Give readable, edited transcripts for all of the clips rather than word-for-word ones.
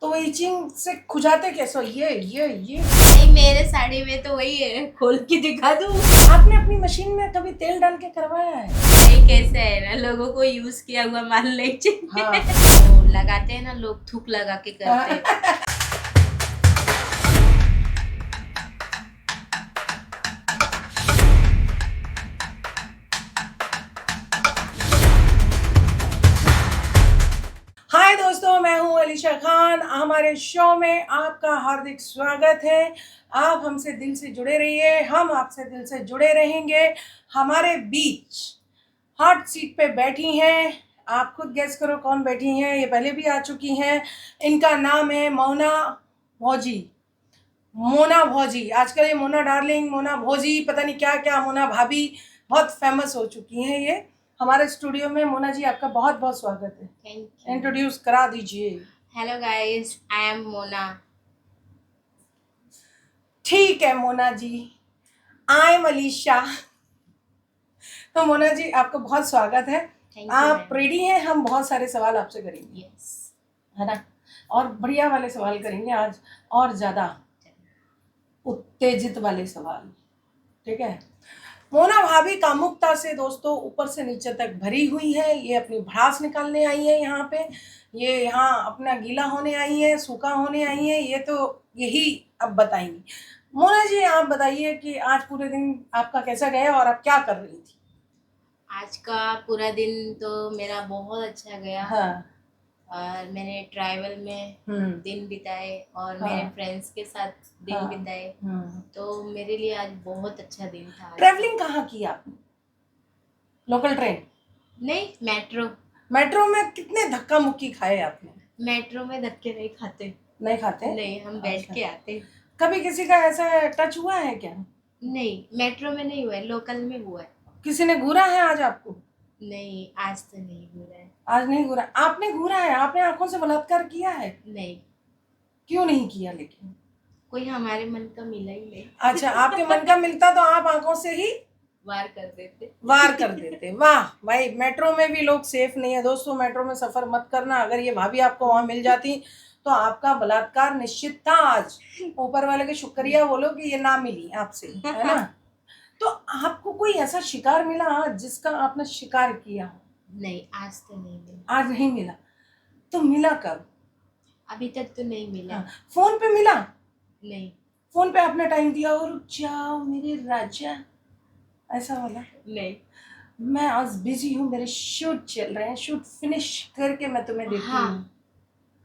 तो इचिंग से खुजाते कैसे हो? ये नहीं, मेरे साड़ी में तो वही है, खोल के दिखा दूं। आपने अपनी मशीन में कभी तेल डाल के करवाया है? नहीं, कैसे है ना, लोगों को यूज किया हुआ माल नहीं चाहिए। हाँ। तो लगाते हैं ना लोग, थूक लगा के करते हैं। हाय दोस्तों, मैं हूँ अलीशा खान। हमारे शो में आपका हार्दिक स्वागत है। आप हमसे दिल से जुड़े रहिए, हम आपसे दिल से जुड़े रहेंगे। हमारे बीच हॉट सीट पे बैठी हैं, आप खुद गेस करो कौन बैठी हैं। ये पहले भी आ चुकी हैं। इनका नाम है मोना भौजी। मोना भौजी, आजकल ये मोना डार्लिंग, मोना भौजी, पता नहीं क्या क्या, मोना भाभी, बहुत फेमस हो चुकी हैं ये हमारे स्टूडियो में। मोना जी, आपका बहुत बहुत स्वागत है। Thank you. इंट्रोड्यूस करा दीजिए। Hello guys, I am Mona. ठीक है मोना जी, आई एम अलीशा। तो मोना जी, आपका बहुत स्वागत है। थैंक यू आप मैम। रेडी हैं? हम बहुत सारे सवाल आपसे करेंगे, यस। है ना? और बढ़िया वाले सवाल करेंगे आज, और ज़्यादा उत्तेजित वाले सवाल। ठीक है? मोना भाभी कामुकता से दोस्तों ऊपर से नीचे तक भरी हुई है। ये अपनी भड़ास निकालने आई है यहाँ पे। ये यहाँ अपना गीला होने आई है, सूखा होने आई है। ये तो यही अब बताएंगी। मोना जी, आप बताइए कि आज पूरे दिन आपका कैसा गया और आप क्या कर रही थी? आज का पूरा दिन तो मेरा बहुत अच्छा गया। हाँ। और मैंने ट्रैवल में दिन बिताए और हाँ। मेरे फ्रेंड्स के साथ दिन हाँ। बिताए। तो मेरे लिए आज बहुत अच्छा दिन था आज का। ट्रैवलिंग कहाँ की आपने? Local train? नहीं, मेट्रो। मेट्रो में कितने धक्का मुक्की खाए आपने? मेट्रो में धक्के नहीं खाते। नहीं खाते? नहीं, हम बैठ अच्छा। के आते। कभी किसी का ऐसा टच हुआ है क्या? नहीं, मेट्रो में नहीं हुआ है, लोकल में हुआ है। किसी ने घूरा है आज आपको? नहीं, आज तो नहीं हुआ है। आज नहीं घूरा? आपने घूरा है? आपने आंखों से बलात्कार किया है? नहीं, क्यों नहीं किया लेकिन? कोई हमारे मन का मिला ही नहीं। अच्छा, आपके मन का मिलता तो आप आंखों से ही वार कर देते। वार कर देते। वाह भाई, मेट्रो में भी लोग सेफ नहीं है दोस्तों। मेट्रो में सफर मत करना। अगर ये भाभी आपको वहां मिल जाती तो आपका बलात्कार निश्चित था आज। ऊपर वाले के शुक्रिया बोलो कि ये ना मिली आपसे, है ना? तो आपको कोई ऐसा शिकार मिला जिसका आपने शिकार किया हो? नहीं, आज तो नहीं मिला। आज नहीं मिला? तो मिला कब? अभी तक तो नहीं मिला। हाँ, फोन पे मिला? नहीं। फोन पे आपने टाइम दिया और रुक जाओ मेरे राजा, ऐसा वाला? नहीं। मैं आज बिजी हूँ, मेरे शूट चल रहे हैं, शूट फिनिश करके मैं तुम्हें देती हाँ।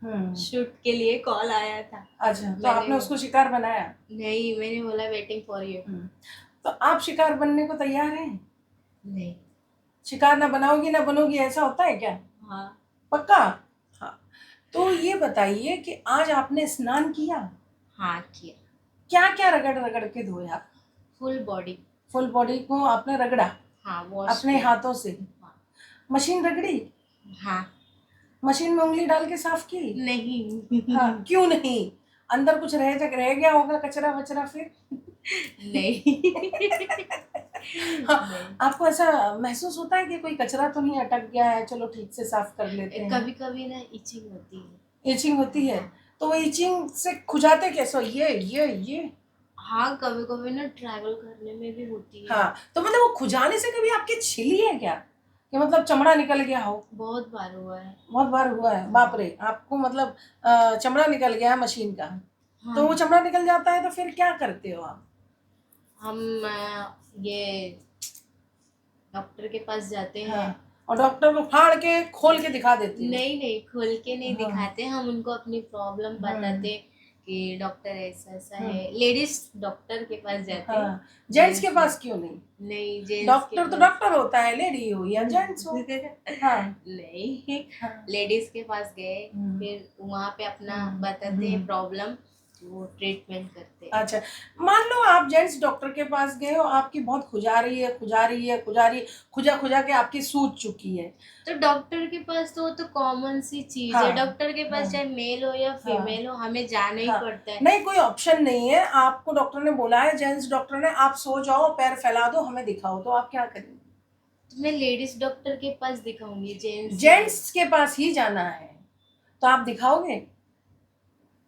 हूँ। शूट के लिए कॉल आया था। अच्छा, तो आपने उसको शिकार बनाया? नहीं, मैंने बोला वेटिंग फॉर यू। तो आप शिकार बनने को तैयार हैं? नहीं। शिकार ना बनाओगी ना बनोगी, ऐसा होता है क्या? हाँ। पक्का? हाँ। तो ये बताइए कि आज आपने स्नान किया? हाँ, किया। क्या क्या रगड़ रगड़ के धोया? Full body. फुल बॉडी को आपने रगड़ा? हाँ, वॉश अपने हाथों से? हाँ। मशीन रगड़ी? हाँ। मशीन में उंगली डाल के साफ की? नहीं। हाँ, क्यों नहीं? अंदर कुछ रह गया होगा, कचरा वचरा फिर? नहीं। हाँ, नहीं। आपको ऐसा महसूस होता है कि कोई कचरा तो नहीं अटक गया है, चलो ठीक से साफ कर लेते हैं? कभी कभी ना इचिंग होती है। इचिंग होती है? तो वो इचिंग से खुजाते कैसे हो? ये हाँ, कभी कभी ना ट्रैवल करने में भी होती है। हाँ, तो मतलब वो खुजाने से कभी आपकी छिली है क्या, कि मतलब चमड़ा निकल गया हो? बहुत बार हुआ है। बहुत बार हुआ है? बाप रे, आपको मतलब चमड़ा निकल गया है मशीन का? हाँ। तो वो चमड़ा निकल जाता है तो फिर क्या करते हो आप? हम ये डॉक्टर के पास जाते हैं। हाँ, और डॉक्टर को फाड़ के खोल के दिखा देते हो? नहीं नहीं, खोल के नहीं हाँ। दिखाते, हम उनको अपनी प्रॉब्लम बताते कि डॉक्टर ऐसा ऐसा है। लेडीज डॉक्टर के पास जाते हैं। हाँ, जेंट्स के पास क्यों नहीं? नहीं, जेंट्स डॉक्टर तो डॉक्टर होता है, लेडी हो या जेंट्स हो। हाँ। नहीं, हाँ। लेडीज के पास गए, फिर वहाँ पे अपना बताते हैं प्रॉब्लम, वो ट्रीटमेंट करते हैं। अच्छा, मान लो आप जेंट्स डॉक्टर के पास गए हो, आपकी बहुत खुजा रही है, खुजा खुजा के आपकी सूज चुकी है, तो डॉक्टर के पास तो वो तो कॉमन सी चीज है। डॉक्टर के पास चाहे मेल हो या फीमेल हो, हमें जाना ही पड़ता है। नहीं, कोई ऑप्शन नहीं है। आपको डॉक्टर ने बोला है, जेंट्स डॉक्टर ने, आप सो जाओ, पैर फैला दो, हमें दिखाओ, तो आप क्या करेंगे? तो मैं लेडीज डॉक्टर के पास दिखाऊंगी। जेंट्स जेंट्स के पास ही जाना है, तो आप दिखाओगे?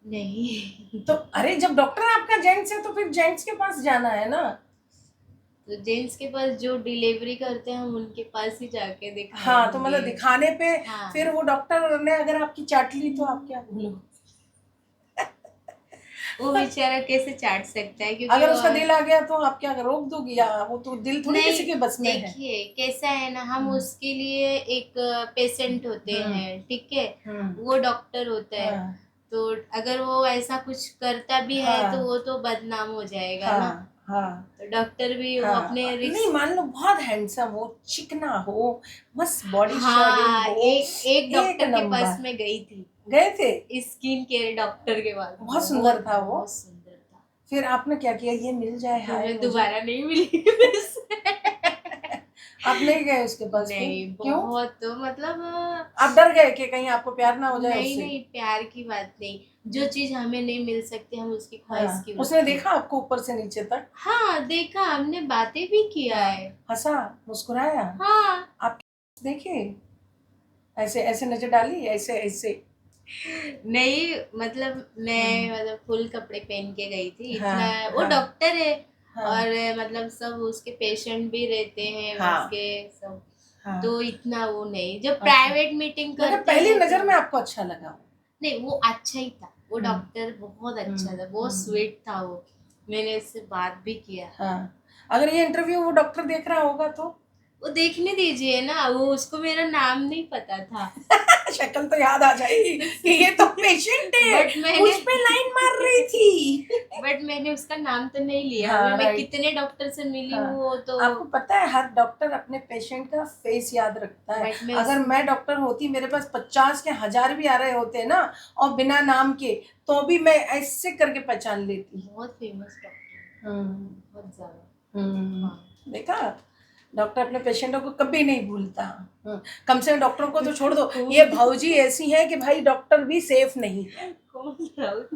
नहीं। तो अरे जब डॉक्टर आपका जेंट्स है तो फिर जेंट्स के पास जाना है ना। तो जेंट्स के पास जो डिलीवरी करते हैं हम उनके पास ही जाके हाँ तो मतलब दिखाएंगे। दिखाने पे हाँ। फिर वो डॉक्टर ने अगर आपकी चाट ली तो आप क्या बोलोगे? वो बेचारा कैसे चाट सकता है, क्योंकि अगर वो उसका दिल आ गया तो आप क्या रोक दोगी? या वो तो दिल थोड़ी नहीं, किसी के बस में है। देखिए कैसा है ना, हम हम्म। उसके लिए एक पेशेंट होते हैं, ठीक है, वो डॉक्टर होता है। हाँ तो अगर वो ऐसा कुछ करता भी है तो हाँ वो तो बदनाम हो जाएगा ना। हाँ हाँ तो डॉक्टर भी वो अपने हाँ। नहीं रिस्क। मान लो बहुत हैंडसम हो, चिकना हो, मस्त बॉडी शेडिंग हाँ, हो, एक एक एक डॉक्टर के पास नंबर। मैं गई थी, गए थे? स्किन केयर डॉक्टर के पास। बहुत सुंदर था वो। बहुत सुंदर था। फिर आपने क्या किया? ये मिल जाए फिर हाय मैं मुझे। दोबारा नहीं मिली उससे। आप नहीं गए उसके पास फिर? नहीं, क्यों? बहुत तो मतलब आप डर गए कि कहीं आपको प्यार ना हो जाए नहीं उससे? नहीं, प्यार की बात नहीं, जो चीज हमें नहीं मिल सकती हम उसकी ख्वाहिश हाँ क्यों उसने रखें? देखा आपको ऊपर से नीचे तक? हाँ देखा, हमने बातें भी किया हाँ, है। हंसा, मुस्कुराया? हाँ। आप देखे ऐसे ऐसे नजर डाली, ऐसे ऐसे? नहीं मतलब मैं मतलब फुल कपड़े पहन के गई थी, हाँ इतना वो हाँ डॉक्टर है। हाँ और मतलब सब उसके पेशेंट भी रहते हैं हाँ उसके सब। हाँ। तो इतना वो नहीं, जब अच्छा। प्राइवेट मीटिंग मतलब करते पहली हैं नजर तो में आपको अच्छा लगा वो? नहीं, वो अच्छा ही था, वो डॉक्टर बहुत अच्छा था, बहुत हम्म। स्वीट था वो। मैंने उससे बात भी किया। हाँ अगर ये इंटरव्यू वो डॉक्टर देख रहा होगा तो? वो देखने दीजिए ना, वो उसको मेरा नाम नहीं पता था। शक्ल तो याद आ जाएगी कि ये तो पेशेंट है, बट मैंने मुझ पे लाइन मार रही थी। बट मैंने उसका नाम तो नहीं लिया। हाँ, अभी मैं राइट। कितने डॉक्टर से मिली हाँ हूँ वो तो। आपको पता है हर डॉक्टर अपने पेशेंट का फेस याद रखता है। बट मैं अगर मैं डॉक्टर होती, मेरे पास 50 के 1000 भी आ रहे होते ना और बिना नाम के, तो भी मैं ऐसे करके पहचान लेती। बहुत फेमस डॉक्टर, हम्म बहुत ज्यादा। हाँ। देखा, डॉक्टर अपने पेशेंटों को कभी नहीं भूलता। कम से कम डॉक्टरों को तो छोड़ दो, कौन- ये भाऊजी ऐसी है कि भाई डॉक्टर भी सेफ नहीं है। कौन राहुल?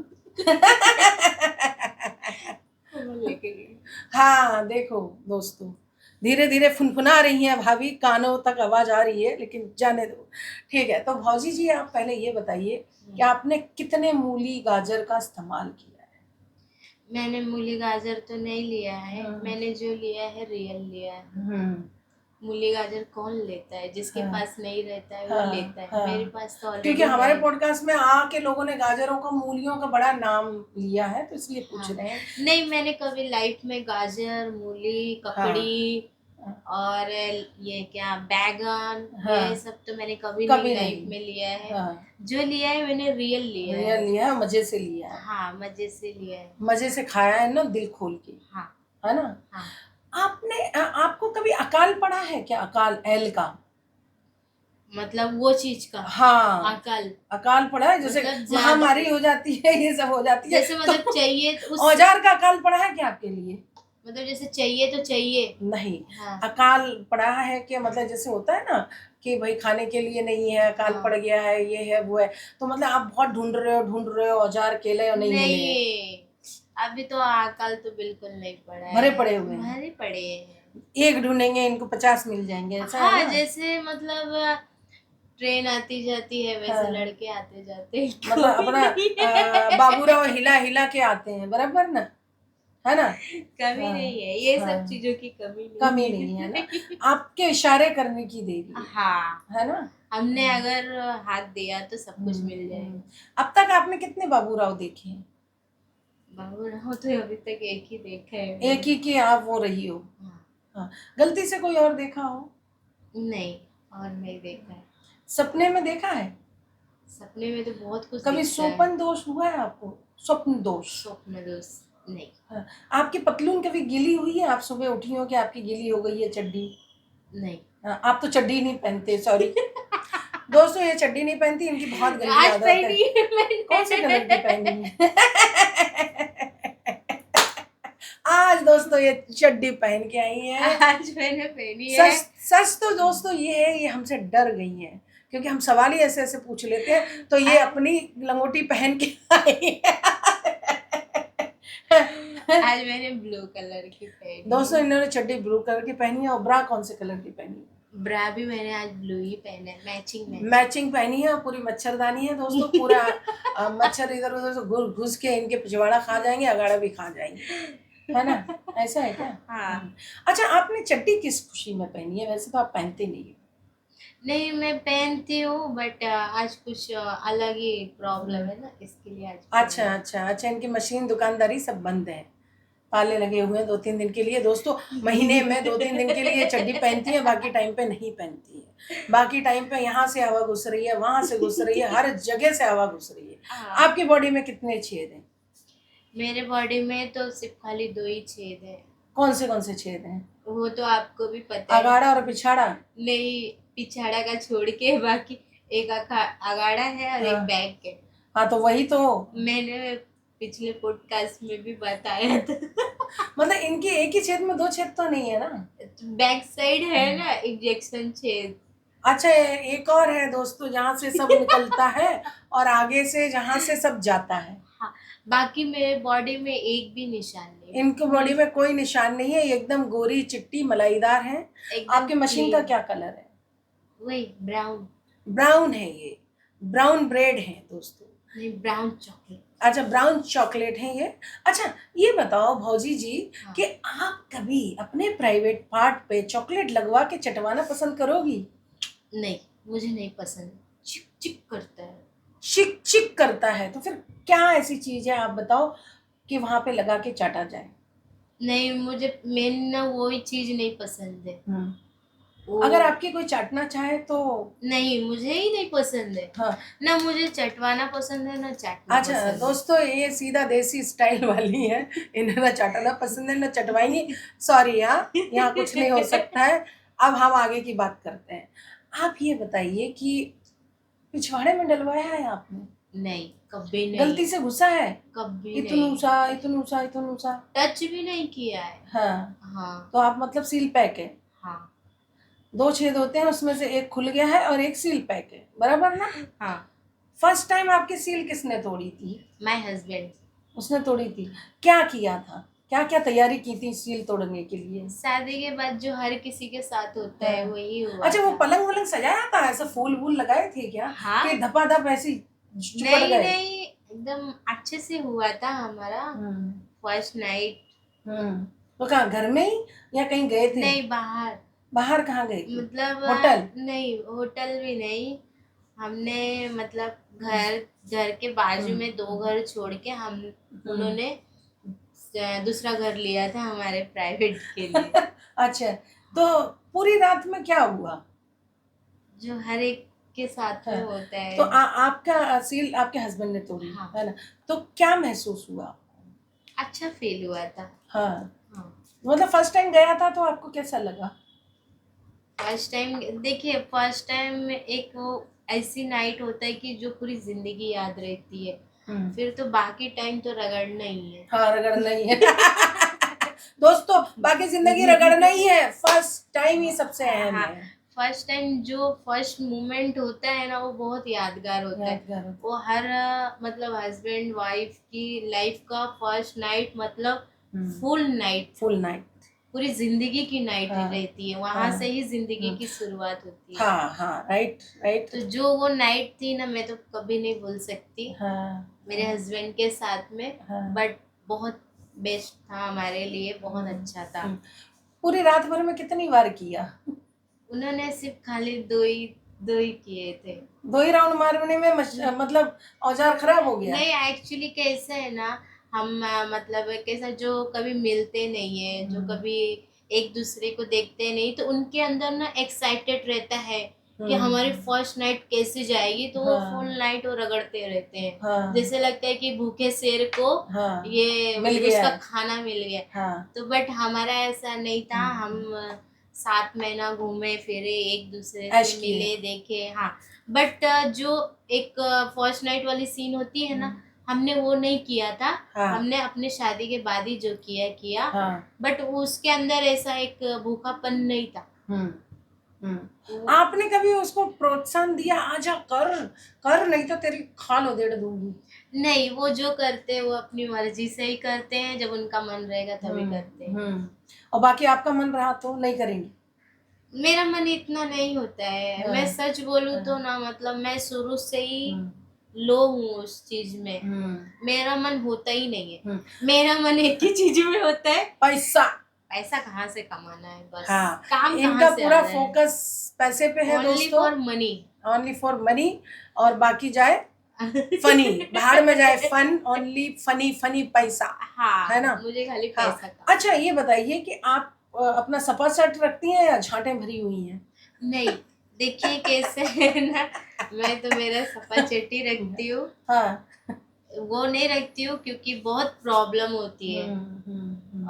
कौन लेके गई? हाँ देखो दोस्तों, धीरे धीरे फुनफुना रही हैं भाभी, कानों तक आवाज आ रही है, लेकिन जाने दो। ठीक है, तो भौजी जी आप पहले ये बताइए कि आपने कितने मूली गाजर का इस्तेमाल किया है? मैंने मूली गाजर तो नहीं लिया है, हाँ। मैंने जो लिया है रियल लिया है। हम्म मूली गाजर कौन लेता है? जिसके हाँ पास नहीं रहता है वो हाँ लेता है, हाँ। मेरे पास तो क्योंकि ऑलरेडी हमारे है। पॉडकास्ट में आके लोगों ने गाजरों का, मूलियों का बड़ा नाम लिया है, तो इसलिए पूछ हाँ, रहे हैं। नहीं मैंने कभी लाइफ में गाजर, मूली, हाँ ककड़ी और ये क्या बैगन, हाँ ये सब तो मैंने कभी कभी नहीं नहीं। लाइफ में लिया है। हाँ जो लिया है मैंने रियल लिया रियल है। लिया है, मजे से लिया है। हाँ, मजे से लिया है। मजे से खाया है ना, दिल खोल के, हाँ है ना? हाँ। आपने आपको कभी अकाल पड़ा है क्या? अकाल, एल का? मतलब वो चीज का हाँ अकल, अकाल पड़ा है, जैसे मतलब ज्यादा, महामारी हो जाती है, ये सब हो जाती है, जैसे मतलब तो चाहिए तो उस औजार का अकाल पड़ा है क्या आपके लिए? मतलब जैसे चाहिए तो चाहिए। नहीं, हाँ अकाल पड़ा है कि मतलब जैसे होता है ना कि भाई खाने के लिए नहीं है, अकाल हाँ। पड़ गया है, ये है वो है, तो मतलब आप बहुत ढूंढ रहे हो औजार, केले और नहीं मिले हैं? नहीं, अभी तो अकल तो बिल्कुल नहीं पड़ा है। भरे पड़े हुए हैं। भरे पड़े हैं। एक ढूंढेंगे इनको 50 मिल जाएंगे, ऐसा है हाँ, ना? जैसे मतलब ट्रेन आती जाती है वैसे हाँ लड़के आते जाते हैं, मतलब कमी अपना नहीं है। बाबूराव हिला हिला के आते हैं, बराबर ना, है ना? कमी हाँ नहीं है, ये सब हाँ चीजों की कमी कमी नहीं नहीं है ना, है। आपके इशारे करने की देरी है। हाँ, है ना? हमने अगर हाथ दिया तो सब कुछ मिल हम्म। जाएगा। अब तक आपने कितने बाबूराव देखे हैं? बाबू राव तो अभी तक एक ही देखा है एक मैंने। ही की आप वो रही हो? हाँ, हाँ, गलती से कोई और देखा हो? नहीं, और नहीं देखा है। सपने में देखा है? सपने में तो बहुत कुछ कभी दिखता है। स्वप्न दोष हुआ है आपको? स्वप्न दोष? स्वप्न दोस्त नहीं। हाँ, आपकी पतलून कभी गीली हुई है? आप सुबह उठी हो कि आपकी गीली हो गई है चड्डी? नहीं। हाँ, आप तो चड्डी नहीं पहनते, सॉरी दोस्तों, ये चड्डी नहीं पहनती, इनकी बहुत गंदी आज आदत है। पहनी है मैंने। कौन से कलर की पहनी है? आज दोस्तों ये चड्डी पहन के आई है। आज मैंने पहनी है। सच सच तो दोस्तों ये है, ये हमसे डर गई है क्योंकि हम सवाल ही ऐसे ऐसे पूछ लेते हैं, तो ये अपनी लंगोटी पहन के आई है। आज मैंने ब्लू कलर की पहनी दोस्तों है। इन्होंने चड्डी ब्लू कलर की पहनी है और ब्रा कौन से कलर की पहनी है? ब्रा भी मैंने आज ब्लू ही पहना है, मैचिंग। मैचिंग पहनी है और पूरी मच्छरदानी है दोस्तों, पूरा मच्छर इधर उधर से घुस के इनके पिछवाड़ा खा जाएंगे, अगाड़ा भी खा जाएंगे, है ना? ऐसा है क्या? हाँ। अच्छा, आपने चड्डी किस खुशी में पहनी है? वैसे तो आप पहनते नहीं हो। नहीं, मैं पहनती हूँ बट आज कुछ अलग ही प्रॉब्लम है ना, इसके लिए आज अच्छा अच्छा अच्छा, इनकी मशीन दुकानदारी सब बंद है, ताले लगे हुए हैं 2-3 दिन के लिए दोस्तों। महीने में 2-3 दिन के लिए चड्डी पहनती है, बाकी टाइम पे नहीं पहनती है। बाकी टाइम पे यहाँ से हवा घुस रही है, वहां से घुस रही है, हर जगह से हवा घुस रही है। हाँ। आपकी बॉडी में कितने छेद हैं? मेरे बॉडी में तो सिर्फ खाली 2 ही छेद है। कौन से छेद हैं? वो तो आपको भी पता है। अगाड़ा और पिछाड़ा? नहीं, पिछाड़ा का छोड़ के बाकी एक अगाड़ा है और एक हाँ। बैक है। हाँ तो वही तो, मैंने पिछले पॉडकास्ट में भी बताया था। मतलब इनके एक ही छेद में 2 छेद तो नहीं है ना? बैक साइड है ना इंजेक्शन छेद। अच्छा, एक और है दोस्तों, जहाँ से सब निकलता है और आगे से जहाँ से सब जाता है। हाँ, बाकी मेरे बॉडी में एक भी निशान नहीं। इनकी बॉडी में कोई निशान नहीं है, ये एकदम गोरी चिट्टी मलाईदार है। एकदम आपकी मशीन का clean। क्या कलर है? वही ब्राउन। ब्राउन है, ये ब्राउन ब्रेड है दोस्तों। नहीं, ब्राउन चॉकलेट। अच्छा, ब्राउन चॉकलेट है ये। अच्छा, ये बताओ भौजी जी हाँ। कि आप कभी अपने प्राइवेट पार्ट पे चॉकलेट लगवा के चटवाना पसंद करोगी? नहीं, मुझे नहीं पसंद, चिक चिक करता है। चिक चिक करता है? तो फिर क्या ऐसी चीज है आप बताओ कि वहां पे लगा के चाटा जाए? नहीं, मुझे मेन ना वही चीज नहीं पसंद है। वो अगर आपकी कोई चाटना चाहे तो? नहीं, मुझे ही नहीं पसंद है। हाँ। ना मुझे चटवाना पसंद है ना चाटना अच्छा पसंद है। दोस्तों, ये सीधा देसी स्टाइल वाली है, इन्हें ना चाटना पसंद है ना चटवाएंगी। सॉरी, यहाँ कुछ नहीं हो सकता है। अब हम आगे की बात करते हैं। आप ये बताइए कि पिछवाड़े में डलवाया है आपने? नहीं, कभी नहीं। गलती से घुसा है? कभी इतनूसा इतनूसा इतनूसा? टच भी नहीं किया है। हाँ। हाँ। तो आप मतलब सील पैक है? हाँ। 2 छेद होते हैं, उसमें से एक खुल गया है और एक सील पैक है, बराबर ना? हाँ। फर्स्ट टाइम आपकी सील किसने तोड़ी थी? My husband. उसने तोड़ी थी। क्या किया था, क्या क्या तैयारी की थी सील तोड़ने के लिए? शादी के बाद जो हर किसी के साथ होता है वही हुआ। अच्छा, वो था। पलंग वलंग सजाया था, ऐसा फूल वूल लगाए थे क्या? हाँ। कि धपाधप ऐसी चिपट नहीं गए? नहीं, एकदम अच्छे से हुआ था हमारा फर्स्ट नाइट। तो कहाँ, घर में ही या कहीं गए थे? नहीं, बाहर। बाहर कहाँ गए थे? मतलब होटल? नहीं, होटल भी नहीं। हमने मतलब घर के बाजू में 2 घर छोड़ के हम उन्होंने दूसरा घर लिया था हमारे प्राइवेट के लिए। अच्छा, तो पूरी रात में क्या हुआ? जो हर एक के साथ में होता है। तो आपका सील आपके हस्बैंड ने तोड़ी, हाँ। है ना? तो क्या महसूस हुआ? अच्छा फील हुआ था। हाँ। हाँ। मतलब फर्स्ट टाइम गया था तो आपको कैसा लगा? फर्स्ट टाइम देखिए, फर्स्ट टाइम एक वो ऐसी नाइट होता है कि जो पूरी जिंदगी याद रहती है। फिर तो बाकी टाइम तो रगड़ना ही है। हाँ, रगड़ना ही है। दोस्तों, बाकी जिंदगी रगड़ना ही है, फर्स्ट टाइम ही सबसे अहम हाँ। है। फर्स्ट टाइम जो फर्स्ट मोमेंट होता है ना, वो बहुत यादगार होता है। वो हर मतलब हस्बैंड वाइफ की लाइफ का फर्स्ट नाइट मतलब फुल नाइट पूरी जिंदगी की नाइट रहती है। वहां से ही जिंदगी की शुरुआत होती है। हाँ हाँ, राइट। तो जो वो नाइट थी ना, मैं तो कभी नहीं भूल सकती। मेरे हस्बैंड के साथ में। बट बहुत बेस्ट था हमारे लिए, बहुत अच्छा था। पूरी रात भर में कितनी बार किया? उन्होंने सिर्फ खाली दो ही किए थे। 2 ही राउंड मारने में मतलब औजार खराब हो गया? नहीं, एक्चुअली कैसे है ना, हम मतलब कैसा जो कभी मिलते नहीं है, जो कभी एक दूसरे को देखते नहीं, तो उनके अंदर ना एक्साइटेड रहता है कि हमारी फर्स्ट नाइट कैसे जाएगी। तो वो फुल नाइट वो रगड़ते रहते हैं। जैसे लगता है कि भूखे शेर को ये उसका खाना मिल गया। तो बट हमारा ऐसा नहीं था। हम 7 महीना घूमे फिरे, एक दूसरे से मिले देखे। हाँ, बट जो एक फर्स्ट नाइट वाली सीन होती है ना, हमने वो नहीं किया था। हमने अपने शादी के बाद ही जो किया। बट उसके अंदर ऐसा एक भूखापन नहीं था। आपने कभी उसको प्रोत्साहन दिया, आजा कर नहीं तो तेरी खाल उधेड़ दूंगी? नहीं, वो जो करते हैं वो अपनी मर्जी से ही करते हैं, जब उनका मन रहेगा तभी करते हैं। और बाकी आपका मन रहा तो नहीं करेंगे? मेरा मन इतना नहीं होता है, मैं हाँ, सच बोलूं तो हाँ, ना, मतलब मैं शुरू से ही हम्म, लो हूँ उस चीज में। मेरा मन होता ही नहीं है। हम्म। मेरा मन एक ही चीज में होता है, पैसा। पैसा कहाँ से कमाना है, बस हाँ, काम कहाँ इनका से आ पूरा रहा है, फोकस पैसे पे है ओनली दोस्तों, for money. Only for money. और बाकी जाए फनी, भाड़ में जाए फन, ओनली फनी फनी पैसा, है ना। हाँ, मुझे खाली हाँ, पैसा कमाना अच्छा ये बताइए कि आप अपना सपा सेट रखती हैं या झांटें भरी हुई हैं? नहीं, देखिए कैसे है ना, मैं तो मेरा सपा चट्टी रखती हूँ। हाँ। वो नहीं रखती हूँ क्योंकि बहुत प्रॉब्लम होती है।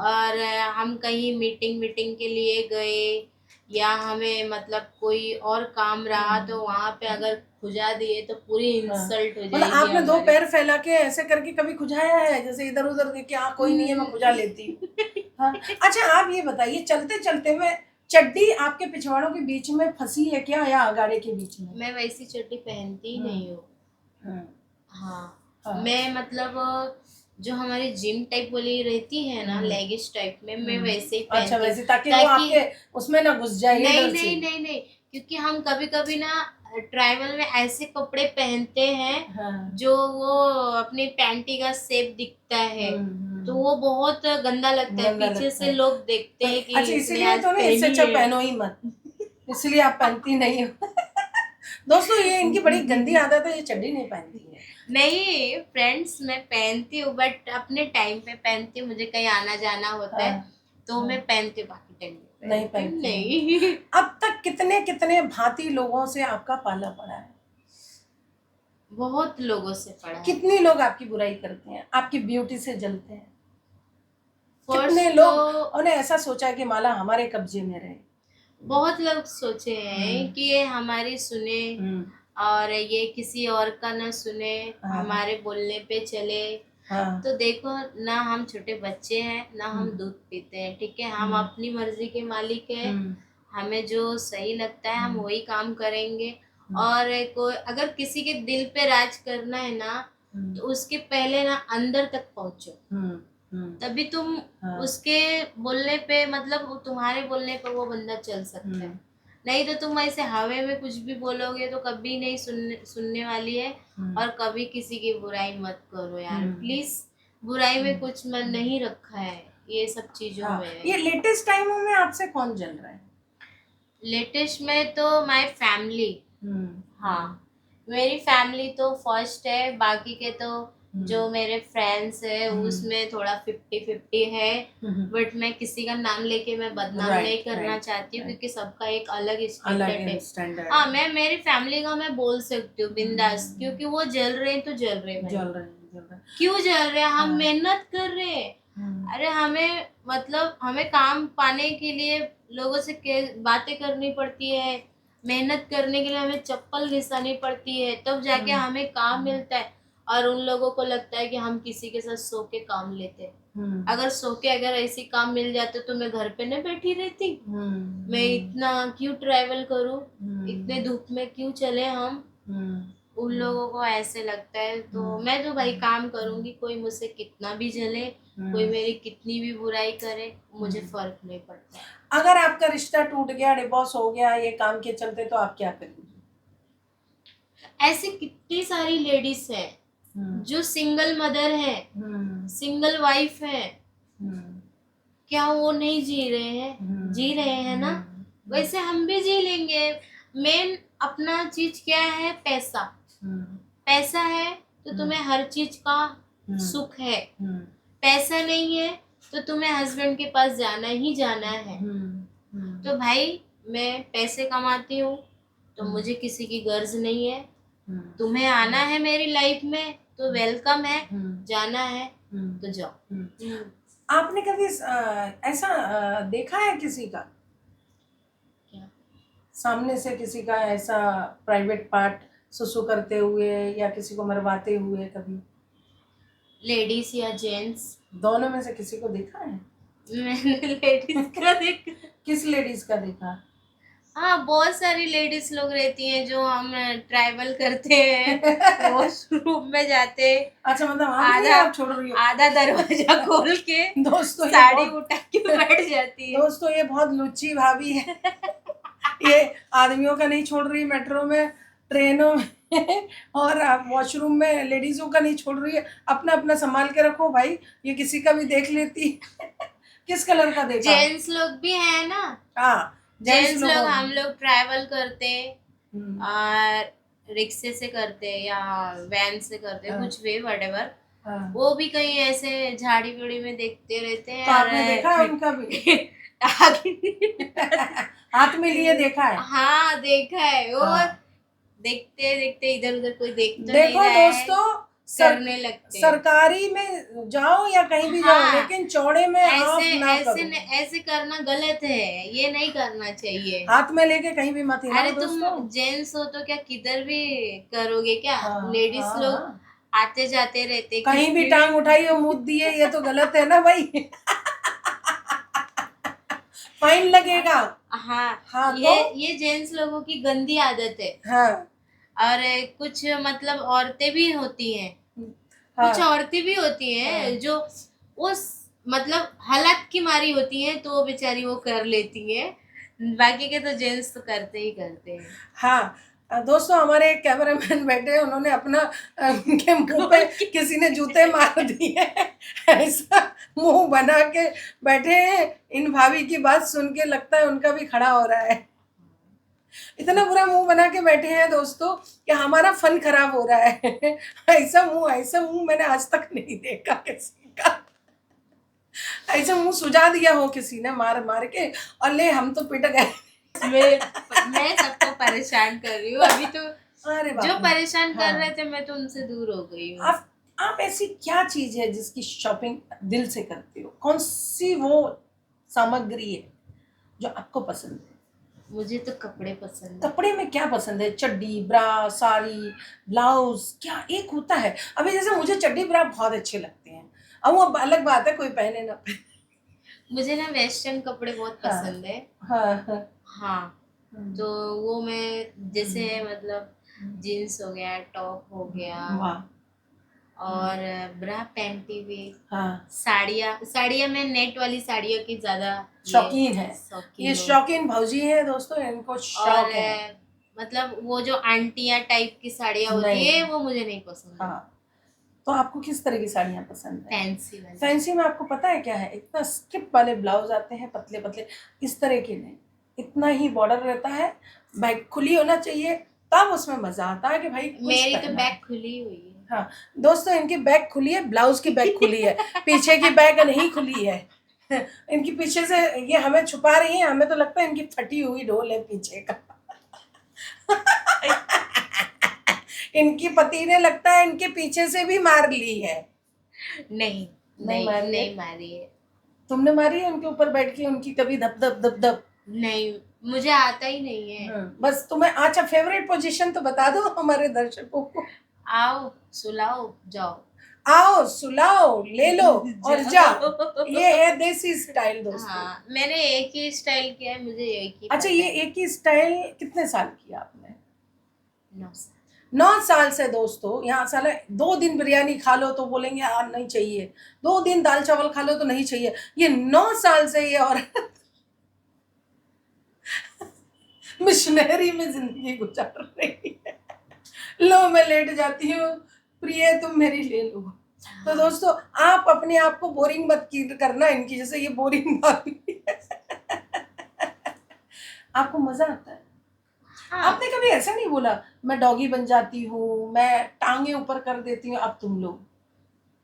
और हम कहीं मीटिंग मीटिंग के लिए गए, या हमें मतलब कोई और काम रहा, तो वहां पे अगर खुजा दिए तो पूरी इंसल्ट हो मतलब जाएगी आपने दो हमारी। पैर फैला के ऐसे करके कभी खुजाया है, जैसे इधर उधर देख के हाँ कोई नहीं है मैं खुजा लेती हूँ? हाँ। अच्छा आप ये बताइए, चलते चलते में चड्डी आपके पिछवाड़ों के बीच में फंसी है क्या, या अगाड़े के बीच में? मैं वैसी चड्डी पहनती ही नहीं हूँ। हाँ, हाँ, हाँ, मैं मतलब जो हमारी जिम टाइप वाली रहती है ना, लेगिस टाइप में, मैं वैसे ही अच्छा पहनती हूँ, वैसे, ताकि वो ताकि आपके उसमें ना घुस जाए, ये नहीं डर से। नहीं नहीं नहीं, क्योंकि हम कभी कभी ना ट्रैवल में ऐसे कपड़े पहनते हैं हाँ, जो वो अपनी पैंटी का शेप दिखता है, तो वो बहुत गंदा लगता है, गंदा पीछे लगता से है। लोग देखते हैं कि अच्छा इसने इसीलिए आज तो ना, इससे पहनी अच्छा है। पहनो ही मत, इसलिए आप पहनती नहीं हो। दोस्तों ये इनकी बड़ी गंदी आदत है, ये चड्डी नहीं पहनती है। नहीं फ्रेंड्स, मैं पहनती हूँ बट अपने टाइम पे पहनती हूँ, मुझे कहीं आना जाना होता है हाँ, तो मैं पहनती हूँ, बाकी टाइम नहीं पहनती हूँ पहनती हैं। नहीं। अब तक कितने कितने भांति लोगों से आपका पाला पड़ा है? बहुत लोगों से पढ़ा है। कितने लोग आपकी बुराई करते हैं, आपकी ब्यूटी से जलते हैं? कितने फर्स्ट तो लोग उन्हें ऐसा सोचा है कि माला हमारे कब्जे में रहे? बहुत लोग सोचे हैं कि ये हमारी सुने और ये किसी और का ना सुने, हाँ, हमारे बोलने पे चले। हाँ, तो देखो ना, हम छोटे बच्चे हैं ना, हम दूध पीते हैं, ठीक है, हम अपनी मर्जी के मालिक हैं। हमें जो सही लगता है हम वही काम करेंगे। और कोई अगर किसी के दिल पे राज करना है ना, तो उसके पहले ना अंदर तक पहुंचो, तभी तुम हाँ, उसके बोलने पे, मतलब वो तुम्हारे बोलने पे वो बंदा चल सकता है। नहीं तो तुम ऐसे हवे में कुछ भी बोलोगे तो कभी नहीं सुनने वाली है। और कभी किसी की बुराई मत करो यार, प्लीज। बुराई में कुछ मन नहीं रखा है ये सब चीजों हाँ। में। ये लेटेस्ट टाइमों में आपसे कौन जल रहा है? लेटेस्ट में तो माय फैमिली। हाँ, मेरी फैमिली तो फर्स्ट है, बाकी के तो जो मेरे फ्रेंड्स है उसमें थोड़ा 50-50 है। बट मैं किसी का नाम लेके मैं बदनाम Right, नहीं करना right, चाहती हूँ, right. क्योंकि सबका एक अलग अलग स्टैंडर्ड है। स्टैंडर्ड हाँ, मैं मेरी फैमिली का मैं बोल सकती हूँ बिंदास, क्योंकि वो जल रहे हैं तो जल रहे हैं भाई। जल रहे हैं, जल रहे हैं। क्यों जल रहे हैं, हम हाँ। मेहनत कर रहे हैं। अरे हमें मतलब हमें काम पाने के लिए लोगों से बातें करनी पड़ती है, मेहनत करने के लिए हमें चप्पल घिसानी पड़ती है, तब जाके हमें काम मिलता है। और उन लोगों को लगता है कि हम किसी के साथ सो के काम लेते हैं। अगर सो के अगर ऐसी काम मिल जाते तो मैं घर पे नहीं बैठी रहती। मैं इतना क्यों ट्रैवल करूं, इतने धूप में क्यों चले हम। उन लोगों को ऐसे लगता है, तो मैं तो भाई काम करूंगी, कोई मुझसे कितना भी जले, कोई मेरी कितनी भी बुराई करे, मुझे फर्क नहीं पड़ता। अगर आपका रिश्ता टूट गया, डिवोर्स हो गया ये काम के चलते, तो आप क्या करेंगे? ऐसे कितनी सारी लेडीज हैं जो सिंगल मदर है, सिंगल वाइफ है, क्या वो नहीं जी रहे हैं? जी रहे हैं ना, वैसे हम भी जी लेंगे। मेन अपना चीज क्या है? पैसा। पैसा है तो तुम्हें हर चीज का सुख है। पैसा नहीं है तो तुम्हें हस्बैंड के पास जाना ही जाना है। तो भाई मैं पैसे कमाती हूँ तो मुझे किसी की गर्ज नहीं है। तुम्हें आना है मेरी लाइफ में तो वेलकम है, जाना है तो जाओ। आपने कभी ऐसा देखा है किसी का, क्या? सामने से किसी का ऐसा प्राइवेट पार्ट सुसु करते हुए या किसी को मरवाते हुए कभी? लेडीज या जेंट्स? दोनों में से किसी को देखा है? मैंने लेडीज का देखा। किस लेडीज का देखा? हाँ, बहुत सारी लेडीज लोग रहती हैं जो हम ट्रैवल करते हैं, वॉशरूम में जाते, अच्छा मतलब आप आधा आप छोड़ रही हो? आधा दरवाजा खोल के दोस्तों ये साड़ी बहुत उठा के बैठ जाती है। दोस्तों ये बहुत लुच्ची भाभी है। ये आदमियों का नहीं छोड़ रही मेट्रो में, ट्रेनों में और वॉशरूम में लेडीजों का नहीं छोड़ रही है। अपना अपना संभाल के रखो भाई, ये किसी का भी देख लेती है। किस कलर का देखा? जेंट्स लोग भी है ना, हाँ, जेंट्स लोग, लोगों हम लोग ट्रैवल करते हम्म, और रिक्शे से करते या वैन से करते, हाँ, कुछ भी व्हाटएवर, हाँ। वो भी कहीं ऐसे झाड़ी पीड़ी में देखते रहते हैं। तो और आपने देखा है उनका भी? आगे हाथ में लिए देखा है? हाँ देखा है वो। हाँ। देखते देखते इधर उधर कोई देख तो नहीं देखो रहा है, दोस्तों, करने लगते हैं। सरकारी में जाओ या कहीं भी जाओ, हाँ, लेकिन चौड़े में आप ऐसे ना ऐसे करो। ऐसे करना गलत है, ये नहीं करना चाहिए। हाथ में लेके कहीं भी मत हिलाओ अरे दोस्तों। तुम जेंट्स हो तो क्या किधर भी करोगे क्या? हाँ, लेडीज हाँ, लोग हाँ। आते जाते रहते, कहीं भी किसी टांग उठाई और मुंह दिए, ये तो गलत है ना भाई। फाइन लगेगा। हाँ, हाँ ये जेंट्स लोगों की गंदी आदत है। हाँ, और कुछ मतलब औरतें भी होती हैं, हाँ, कुछ औरतें भी होती हाँ, हैं जो उस मतलब हालात की मारी होती हैं, तो वो बेचारी वो कर लेती हैं। बाकी के तो जेंट्स तो करते ही करते हैं। हाँ। दोस्तों, हमारे एक कैमरामैन बैठे हैं, उन्होंने अपना उनके मुंह पे किसी ने जूते मार दिए। ऐसा मुंह बना के बैठे हैं। इन भाभी की बात सुन के लगता है उनका भी खड़ा हो रहा है। इतना बुरा मुंह बना के बैठे हैं दोस्तों कि हमारा फन खराब हो रहा है। ऐसा मुंह मैंने आज तक नहीं देखा किसी का। ऐसा मुंह सुझा दिया हो किसी ने मार मार के, और ले हम तो पिट गए। मैं सबको परेशान कर रही हूँ अभी तो। अरे बाप जो रे। परेशान कर हाँ। रहे थे मैं तो उनसे दूर हो गई हूँ। आप ऐसी क्या चीज है जिसकी शॉपिंग दिल से करते हो? कौन सी वो सामग्री है जो आपको पसंद है? मुझे तो कपड़े पसंद है। कपड़े में क्या पसंद है? चड्डी, ब्रा, साड़ी, ब्लाउज, क्या एक होता है? अभी जैसे मुझे चड्डी ब्रा बहुत अच्छे लगते हैं। अब वो अलग बात है कोई पहने ना पहने। मुझे ना वेस्टर्न कपड़े बहुत हाँ, पसंद है। हाँ, हाँ। हाँ, तो वो मैं जैसे मतलब जीन्स हो गया, टॉप हो गया, वाह। और ब्रा पैंटी भी, हाँ, साड़ियाँ साड़ियाँ मैं नेट वाली साड़ियों की ज्यादा शौकीन है। शौकीन ये हूँ। शौकीन भौजी है दोस्तों, इनको और शौक है। मतलब वो जो आंटियाँ टाइप की साड़ियाँ होती नहीं। है वो मुझे नहीं पसंद है। हाँ, तो आपको किस तरह की साड़ियाँ पसंद है? फैंसी वाली। फैंसी में आपको पता है क्या है? इतना स्ट्रिप वाले ब्लाउज आते हैं, पतले पतले, इस तरह के नहीं। इतना ही बॉर्डर रहता है, बैक खुली होना चाहिए, तब उसमें मजा आता है कि भाई कुछ मेरी तो पहना है। बैग खुली हुई है। हाँ दोस्तों, इनकी बैग खुली है, ब्लाउज की बैग खुली है, पीछे की बैग नहीं खुली है। इनकी पीछे से ये हमें छुपा रही है, हमें तो लगता है इनकी फटी हुई ढोल है पीछे का। इनकी पति ने लगता है इनके पीछे से भी मार ली है। नहीं नहीं मारी है? नहीं मारी है। तुमने मारी है उनके ऊपर बैठ के उनकी कभी धप धप धप धप? नहीं, मुझे आता ही नहीं है। बस तुम्हें अच्छा फेवरेट पोजीशन तो बता दो हमारे दर्शकों को। आओ सुलाओ जाओ। आओ सुलाओ ले लो और जाओ। ये है देसी स्टाइल दोस्तों। हाँ, मैंने एक ही स्टाइल किया है, मुझे एक ही अच्छा, पता ये है। एक ही स्टाइल कितने साल किया आपने? 9 साल। 9 साल से दोस्तों। यहाँ साला 2 दिन बिरयानी खा लो तो बोलेंगे यार नहीं चाहिए, 2 दिन दाल चावल खा लो तो नहीं चाहिए। ये 9 साल से ये औरत मिशनरी में जिंदगी गुजार रही है। लो मैं लेट जाती हूँ, प्रिय तुम मेरी ले लो। तो दोस्तों, आप अपने आप को बोरिंग मत करना इनकी जैसे ये बोरिंग भाभी है। आपको मजा आता है? हाँ, आपने कभी ऐसा नहीं बोला मैं डॉगी बन जाती हूँ, मैं टांगे ऊपर कर देती हूँ, अब तुम लोग?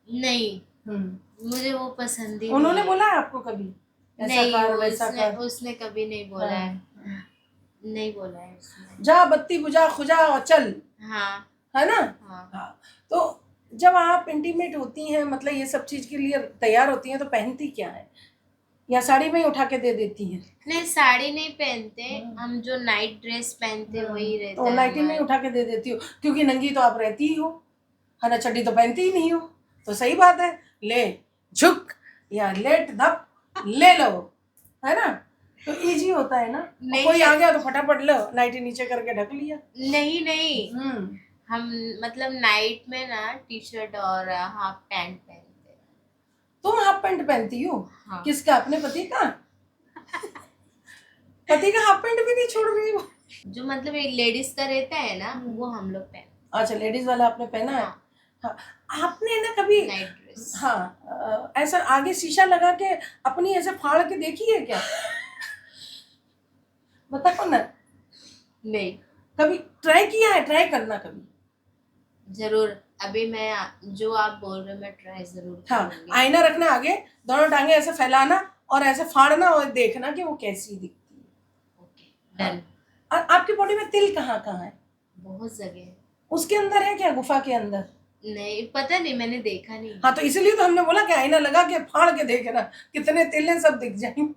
नहीं, मुझे वो पसंद ही उन्होंने नहीं है। बोला है आपको कभी ऐसा नहीं, कर वैसा कर? उसने कभी नहीं बोला है। हाँ। नहीं बोला है उसने। जा बत्ती बुझा खुजा और चल, हाँ है ना? हाँ। हाँ। तो जब आप इंटीमेट होती हैं, मतलब ये सब चीज के लिए तैयार होती हैं, तो पहनती क्या है? या साड़ी में ही उठा के दे देती हैं? नहीं, साड़ी नहीं पहनते, हम जो नाइट ड्रेस पहनते वही रहता तो है नाइटी में ही हमारा। उठा के दे देती हो, क्योंकि नंगी तो आप रहती ही हो, है ना? चड्डी तो पहनती ही नहीं हो, तो सही बात है, ले झुक या लेट धप ले लो, है ना? तो इजी होता है ना। नहीं, कोई आ गया तो फटाफट लो नाइटी नीचे करके ढक लिया। नहीं हम मतलब नाइट में ना टी शर्ट और हाफ पैंट पहनते हैं। तुम हाफ पैंट पहनती हो? हाँ। किसका, अपने पति का? पति का हाफ पैंट भी नहीं छोड़ रही वो। जो मतलब एक लेडीज का रहता है ना, वो हम लोग पहन। अच्छा, लेडीज वाला आपने पहना है। हाँ, हाँ, आपने ना कभी, नाइट ड्रेस। हाँ, ऐसा आगे शीशा लगा के अपनी ऐसे फाड़ के देखी है क्या? बताओ ना, नहीं, कभी ट्राई किया है? ट्राई करना कभी। जरूर। अभी मैं जो आप बोल रहे हो मैं ट्राई जरूर हाँ, करूंगी। आईना रखना आगे, दोनों टांगे ऐसे फैलाना और ऐसे फाड़ना और देखना कि वो कैसी दिखती है। ओके, हाँ। डन। और आपकी बॉडी में तिल कहाँ कहाँ है? बहुत जगह है। उसके अंदर है क्या, गुफा के अंदर? नहीं पता, नहीं, मैंने देखा नहीं। हाँ, तो इसीलिए तो हमने बोला कि आईना लगा के फाड़ के देखना, कितने तिल हैं, सब दिख जाएंगे।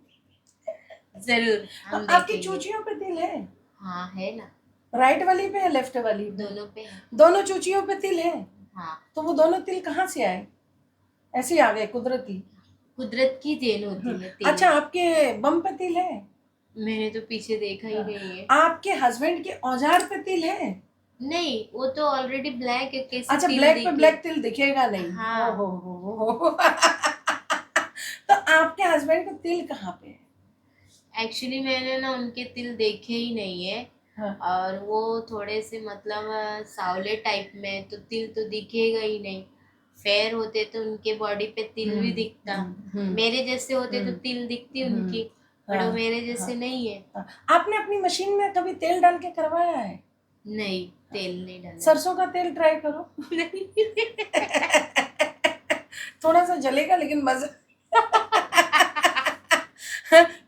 जरूर हम आपकी देखेंगे। चूचियों पे तिल है? हाँ, है ना। राइट वाली पे है, लेफ्ट वाली पे? दोनों पे है। दोनों चूचियों पे तिल है? हाँ, तो वो दोनों तिल कहाँ से आए? ऐसे ही आ गए कुदरती? कुदरत की देन होती है तिल। अच्छा, आपके बम पे तिल है? मैंने तो पीछे देखा ही नहीं है। आपके हस्बैंड के औजार पे तिल है? नहीं, वो तो ऑलरेडी ब्लैक है, कैसे अच्छा, तिल ब्लैक पे दिखे? ब्लैक तिल दिखेगा नहीं। हाँ। हो। तो आपके हस्बैंड का तिल कहाँ पे है? एक्चुअली मैंने ना उनके तिल देखे ही नहीं है। हाँ। और वो थोड़े से मतलब सावले टाइप में, तो तिल तो दिखेगा ही नहीं। फेयर होते तो उनके बॉडी पे तिल भी दिखता। मेरे जैसे होते तो तिल दिखती उनकी, बट वो मेरे जैसे नहीं है। आपने अपनी मशीन में कभी तेल डाल के करवाया है? नहीं, तेल नहीं डाला। सरसों का तेल ट्राई करो। थोड़ा सा जलेगा लेकिन मजा।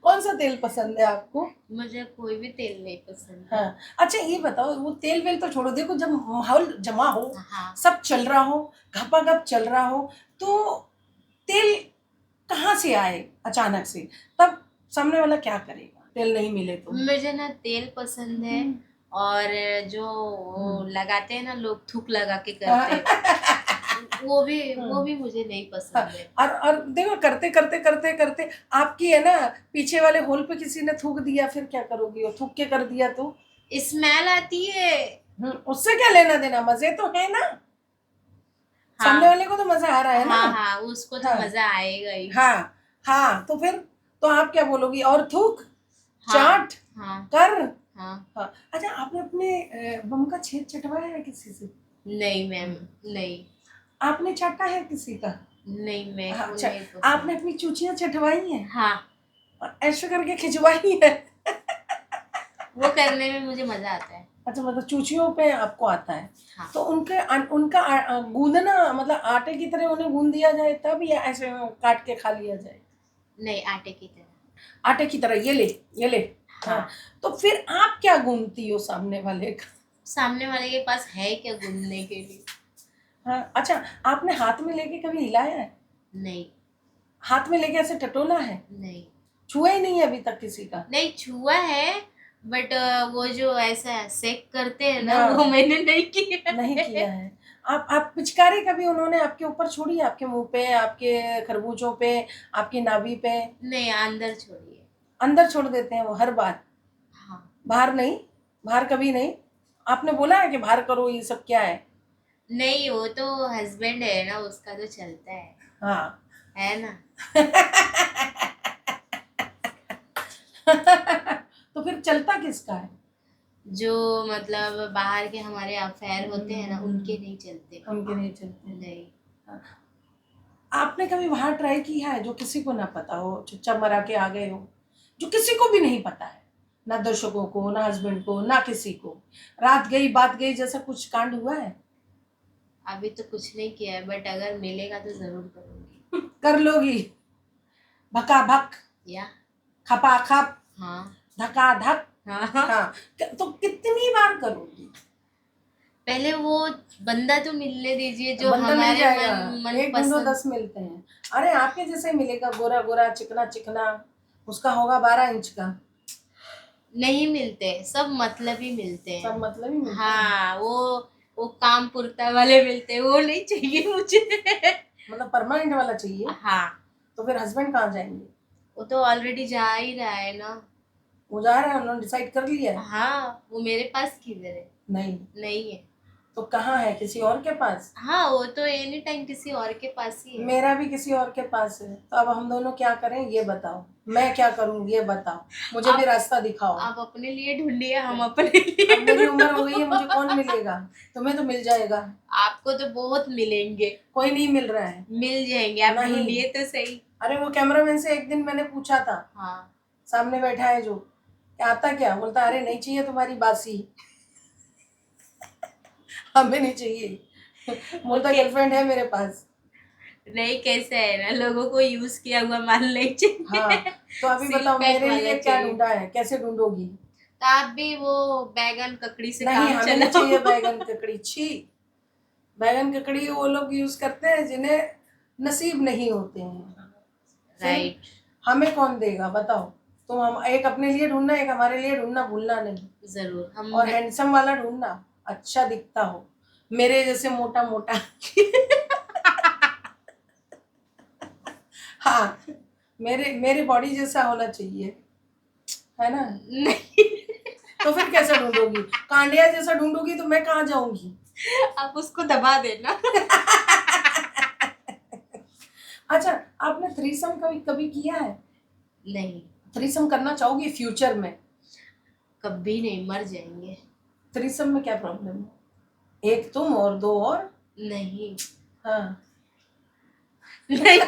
कौन सा तेल पसंद है आपको? मुझे कोई भी तेल नहीं पसंद। हाँ। अच्छा, ये बताओ, वो तेल वेल तो छोड़ो, देखो जब माहौल जमा हो, हाँ, सब चल रहा हो, घपाघप चल रहा हो, तो तेल कहाँ से आए अचानक से? तब सामने वाला क्या करेगा, तेल नहीं मिले तो? मुझे ना तेल पसंद है। और जो वो लगाते हैं ना लोग, थूक लगा के करते हैं, वो भी मुझे नहीं पसंद है। और देखो, करते करते करते करते आपकी है ना, पीछे वाले होल पे किसी ने थूक दिया, फिर क्या करोगी? और थूक के कर दिया तो स्मेल आती है। उससे क्या लेना देना, मजे तो है ना। हाँ, सामने वाले को तो मजा आ रहा है ना। हाँ, हाँ, उसको तो हाँ। मजा आएगा ही। हाँ। हाँ, तो फिर तो आप क्या बोलोगी? और थूक, हाँ, चाट, हाँ, कर। हाँ। हाँ। अच्छा, आपने अपने बम का छेद चटवाया है किसी से? नहीं मैम, नहीं। आपने चाटा है किसी का? नहीं, मैं हाँ, को अच्छा, नहीं पसंद। आपने अपनी चूचियां चटवाई हैं? हाँ, और ऐसे करके खिंचवाई है? वो करने में मुझे मजा आता है। अच्छा, मतलब चूचियों पे आपको आता है। हाँ। तो उनका गूंदना, मतलब आटे की तरह उन्हें गूंद दिया जाए तब, या ऐसे काट के खा लिया जाए? नहीं, आटे की तरह। आटे की तरह, ये ले, ये ले। हाँ। तो फिर आप क्या गूंदती हो सामने वाले का? सामने वाले के पास है क्या गूंदने के लिए? हाँ। अच्छा, आपने हाथ में लेके कभी हिलाया है? नहीं, हाथ में लेके ऐसे टटोला है? नहीं, छुआ ही नहीं है अभी तक किसी का? नहीं छुआ है। बट वो जो ऐसा सेक करते हैं ना, हाँ। वो मैंने नहीं किया नहीं है। किया है। आप पिचकारी कभी उन्होंने आपके ऊपर छोड़ी, आपके मुंह पे, आपके खरबूजों पे, आपकी नाभि पे? नहीं, अंदर छोड़िए। अंदर छोड़ देते हैं वो हर बार? हाँ। बाहर नहीं? बाहर कभी नहीं? आपने बोला है कि बाहर करो, ये सब क्या है? नहीं, वो तो हस्बैंड है ना, उसका तो चलता है। हाँ। है ना। तो फिर चलता किसका है? जो मतलब बाहर के हमारे अफेयर होते हैं ना, उनके नहीं चलते। उनके नहीं चलते। नहीं। आपने कभी बाहर ट्राई किया है जो किसी को ना पता हो, चुपचाप मरा के आ गए हो, जो किसी को भी नहीं पता है, ना दर्शकों को, ना हस्बैंड को, ना किसी को? रात गई बात गई जैसा कुछ कांड हुआ है? अभी तो कुछ नहीं किया है, बट अगर मिलेगा तो जरूर करूंगी। कर लोगी? भका भक, या। खपा खप, हाँ, धका धक। हाँ। हाँ। तो कितनी बार करोगी? पहले वो बंदा तो मिलने दीजिए जो बंदा मिल हमारे जाएगा, मन एक ढूंढो पसंद। 10 मिलते हैं। अरे आपके जैसे ही मिलेगा, गोरा गोरा, चिकना चिकना, उसका होगा 12 इंच का। नहीं मिलते, सब मतलब ही मिलते हैं। सब मतलब ही मिलते हैं। हाँ, वो काम पुरता वाले मिलते हैं, वो नहीं चाहिए मुझे। मतलब परमानेंट वाला चाहिए? हाँ। तो फिर हस्बैंड कहाँ जाएंगे? वो तो ऑलरेडी जा ही रहा है ना। वो जा रहे हैं, उन्होंने डिसाइड कर लिया है? हाँ, वो मेरे पास किधर है? नहीं। नहीं है। तो कहाँ है, किसी और के पास? हाँ, वो तो एनी टाइम किसी और के पास ही है। मेरा भी किसी और के पास है, तो अब हम दोनों क्या करें ये बताओ, मैं क्या करूं ये बताओ, मुझे भी आप रास्ता दिखाओ। आप अपने लिए ढूंढिए, हम अपने लिए अब मेरी उम्र हो गई है, ढूंढो। मुझे कौन मिलेगा? तुम्हें तो मिल जाएगा। आपको तो बहुत मिलेंगे, कोई नहीं मिल रहा है। मिल जाएंगे, आप नहीं। ढूंढिए तो सही। अरे वो कैमरामैन से एक दिन मैंने पूछा था, हाँ, सामने बैठा है जो, क्या आता क्या? बोलता अरे नहीं चाहिए तुम्हारी बासी, हमें नहीं चाहिए। बोलता ओके। गर्लफ्रेंड है मेरे पास। नहीं, कैसे है ना, लोगों को यूज किया हुआ माल नहीं चाहिए। हाँ, तो अभी सील बताओ पैक मेरे वाला लिए क्या चाहिए। ढूंढा है, कैसे ढूंढोगी? तो आप भी वो बैगन ककड़ी से नहीं, काम हमें नहीं चाहिए चलाओ। बैगन ककड़ी, छी। बैगन ककड़ी वो लोग यूज करते हैं जिन्हें नसीब नहीं होते हैं। फिर राइट। हमें कौन देगा बताओ? तुम हम एक अपने लिए ढूंढना, एक हमारे लिए ढूंढना, भूलना नहीं। जरूर हम। और हैंडसम वाला ढूंढना, अच्छा दिखता हो, मेरे जैसे मोटा मोटा। हाँ, मेरे मेरी बॉडी जैसा होना चाहिए, है ना? नहीं, तो फिर कैसे ढूंढोगी? कांडिया जैसा ढूंढोगी तो मैं कहाँ जाऊंगी? आप उसको दबा देना। अच्छा, आपने थ्रीसम कभी कभी किया है? नहीं, थ्रीसम करना चाहोगी फ्यूचर में? कभी नहीं, मर जाएंगे। थ्रीसम में क्या प्रॉब्लम है? एक तुम और दो और। नहीं। हाँ। नहीं,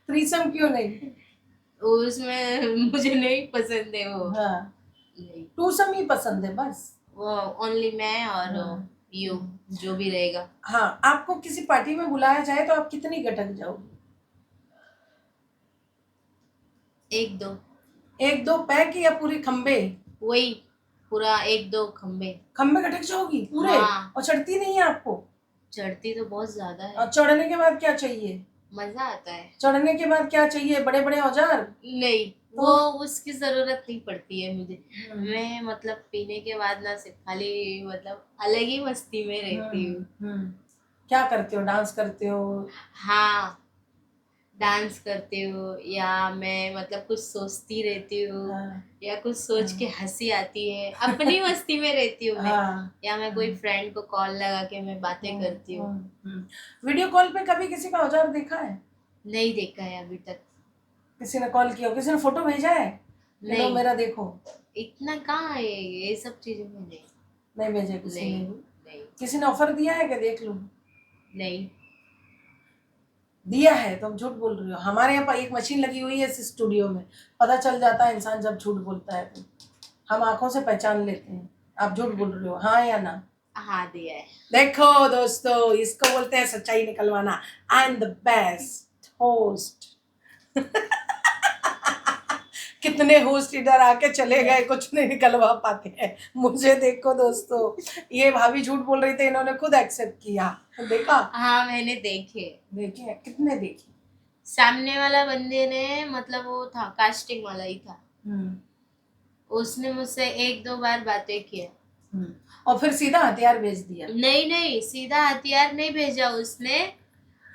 थ्रीसम क्यों नहीं? उसमें मुझे नहीं पसंद है वो। हाँ, नहीं, टूसम ही पसंद है बस। वो ओनली मैं और हाँ। यू, जो भी रहेगा। हाँ, आपको किसी पार्टी में बुलाया जाए तो आप कितनी गटक जाओगी? एक दो। एक दो पैक या पूरे खंबे? वही, पूरा एक दो खंबे। खंबे गटक जाओगी पूरे? हाँ, और चढ़ती नहीं है आपको? चढ़ती तो बहुत ज्यादा है। और चढ़ने के बाद क्या चाहिए? मजा आता है। चढ़ने के बाद क्या चाहिए? बड़े बड़े औजार? नहीं, तो वो उसकी जरूरत नहीं पड़ती है मुझे। हम्म, मैं मतलब पीने के बाद ना सिर्फ खाली मतलब अलग ही मस्ती में रहती हूँ। क्या करते हो? डांस करते हो? हाँ, डांस करती हूँ, या मैं मतलब कुछ सोचती रहती हूँ, हाँ, या कुछ सोच के हाँ, हंसी आती है, अपनी मस्ती में रहती हूँ मैं। हाँ, या मैं कोई फ्रेंड को कॉल लगा के मैं बातें करती हूँ। वीडियो कॉल पे कभी किसी का औजार देखा है? नहीं देखा है अभी तक। किसी ने कॉल किया हो? किसी ने फोटो भेजा है कि लो नहीं, मेरा देखो? इतना कहाँ है ये सब चीजों में। नहीं। नहीं भेजा किसी ने नहीं। भी? नहीं। किसी ने ऑफर दिया है कि देख लूं? नहीं। दिया है तो हम झूठ बोल रही हो। हमारे यहाँ पर एक मशीन लगी हुई है इस स्टूडियो में, पता चल जाता है इंसान जब झूठ बोलता है तो हम आंखों से पहचान लेते हैं। आप झूठ बोल रहे हो, हाँ या ना? हाँ, दिया है। देखो दोस्तों, इसको बोलते हैं सच्चाई निकलवाना। I am the best host. कितने होस्ट इधर आके चले गए, कुछ नहीं निकलवा पाते हैं। मुझे देखो दोस्तों, ये भाभी झूठ बोल रही थी, इन्होंने खुद एक्सेप्ट किया। देखा? हाँ, मैंने देखे। देखे? कितने देखे? सामने वाला बंदे ने मतलब वो था, कास्टिंग वाला ही था। हम्म, उसने मुझसे एक दो बार बातें किया। और फिर सीधा हथियार भेज दिया। नहीं नहीं, सीधा हथियार नहीं भेजा उसने।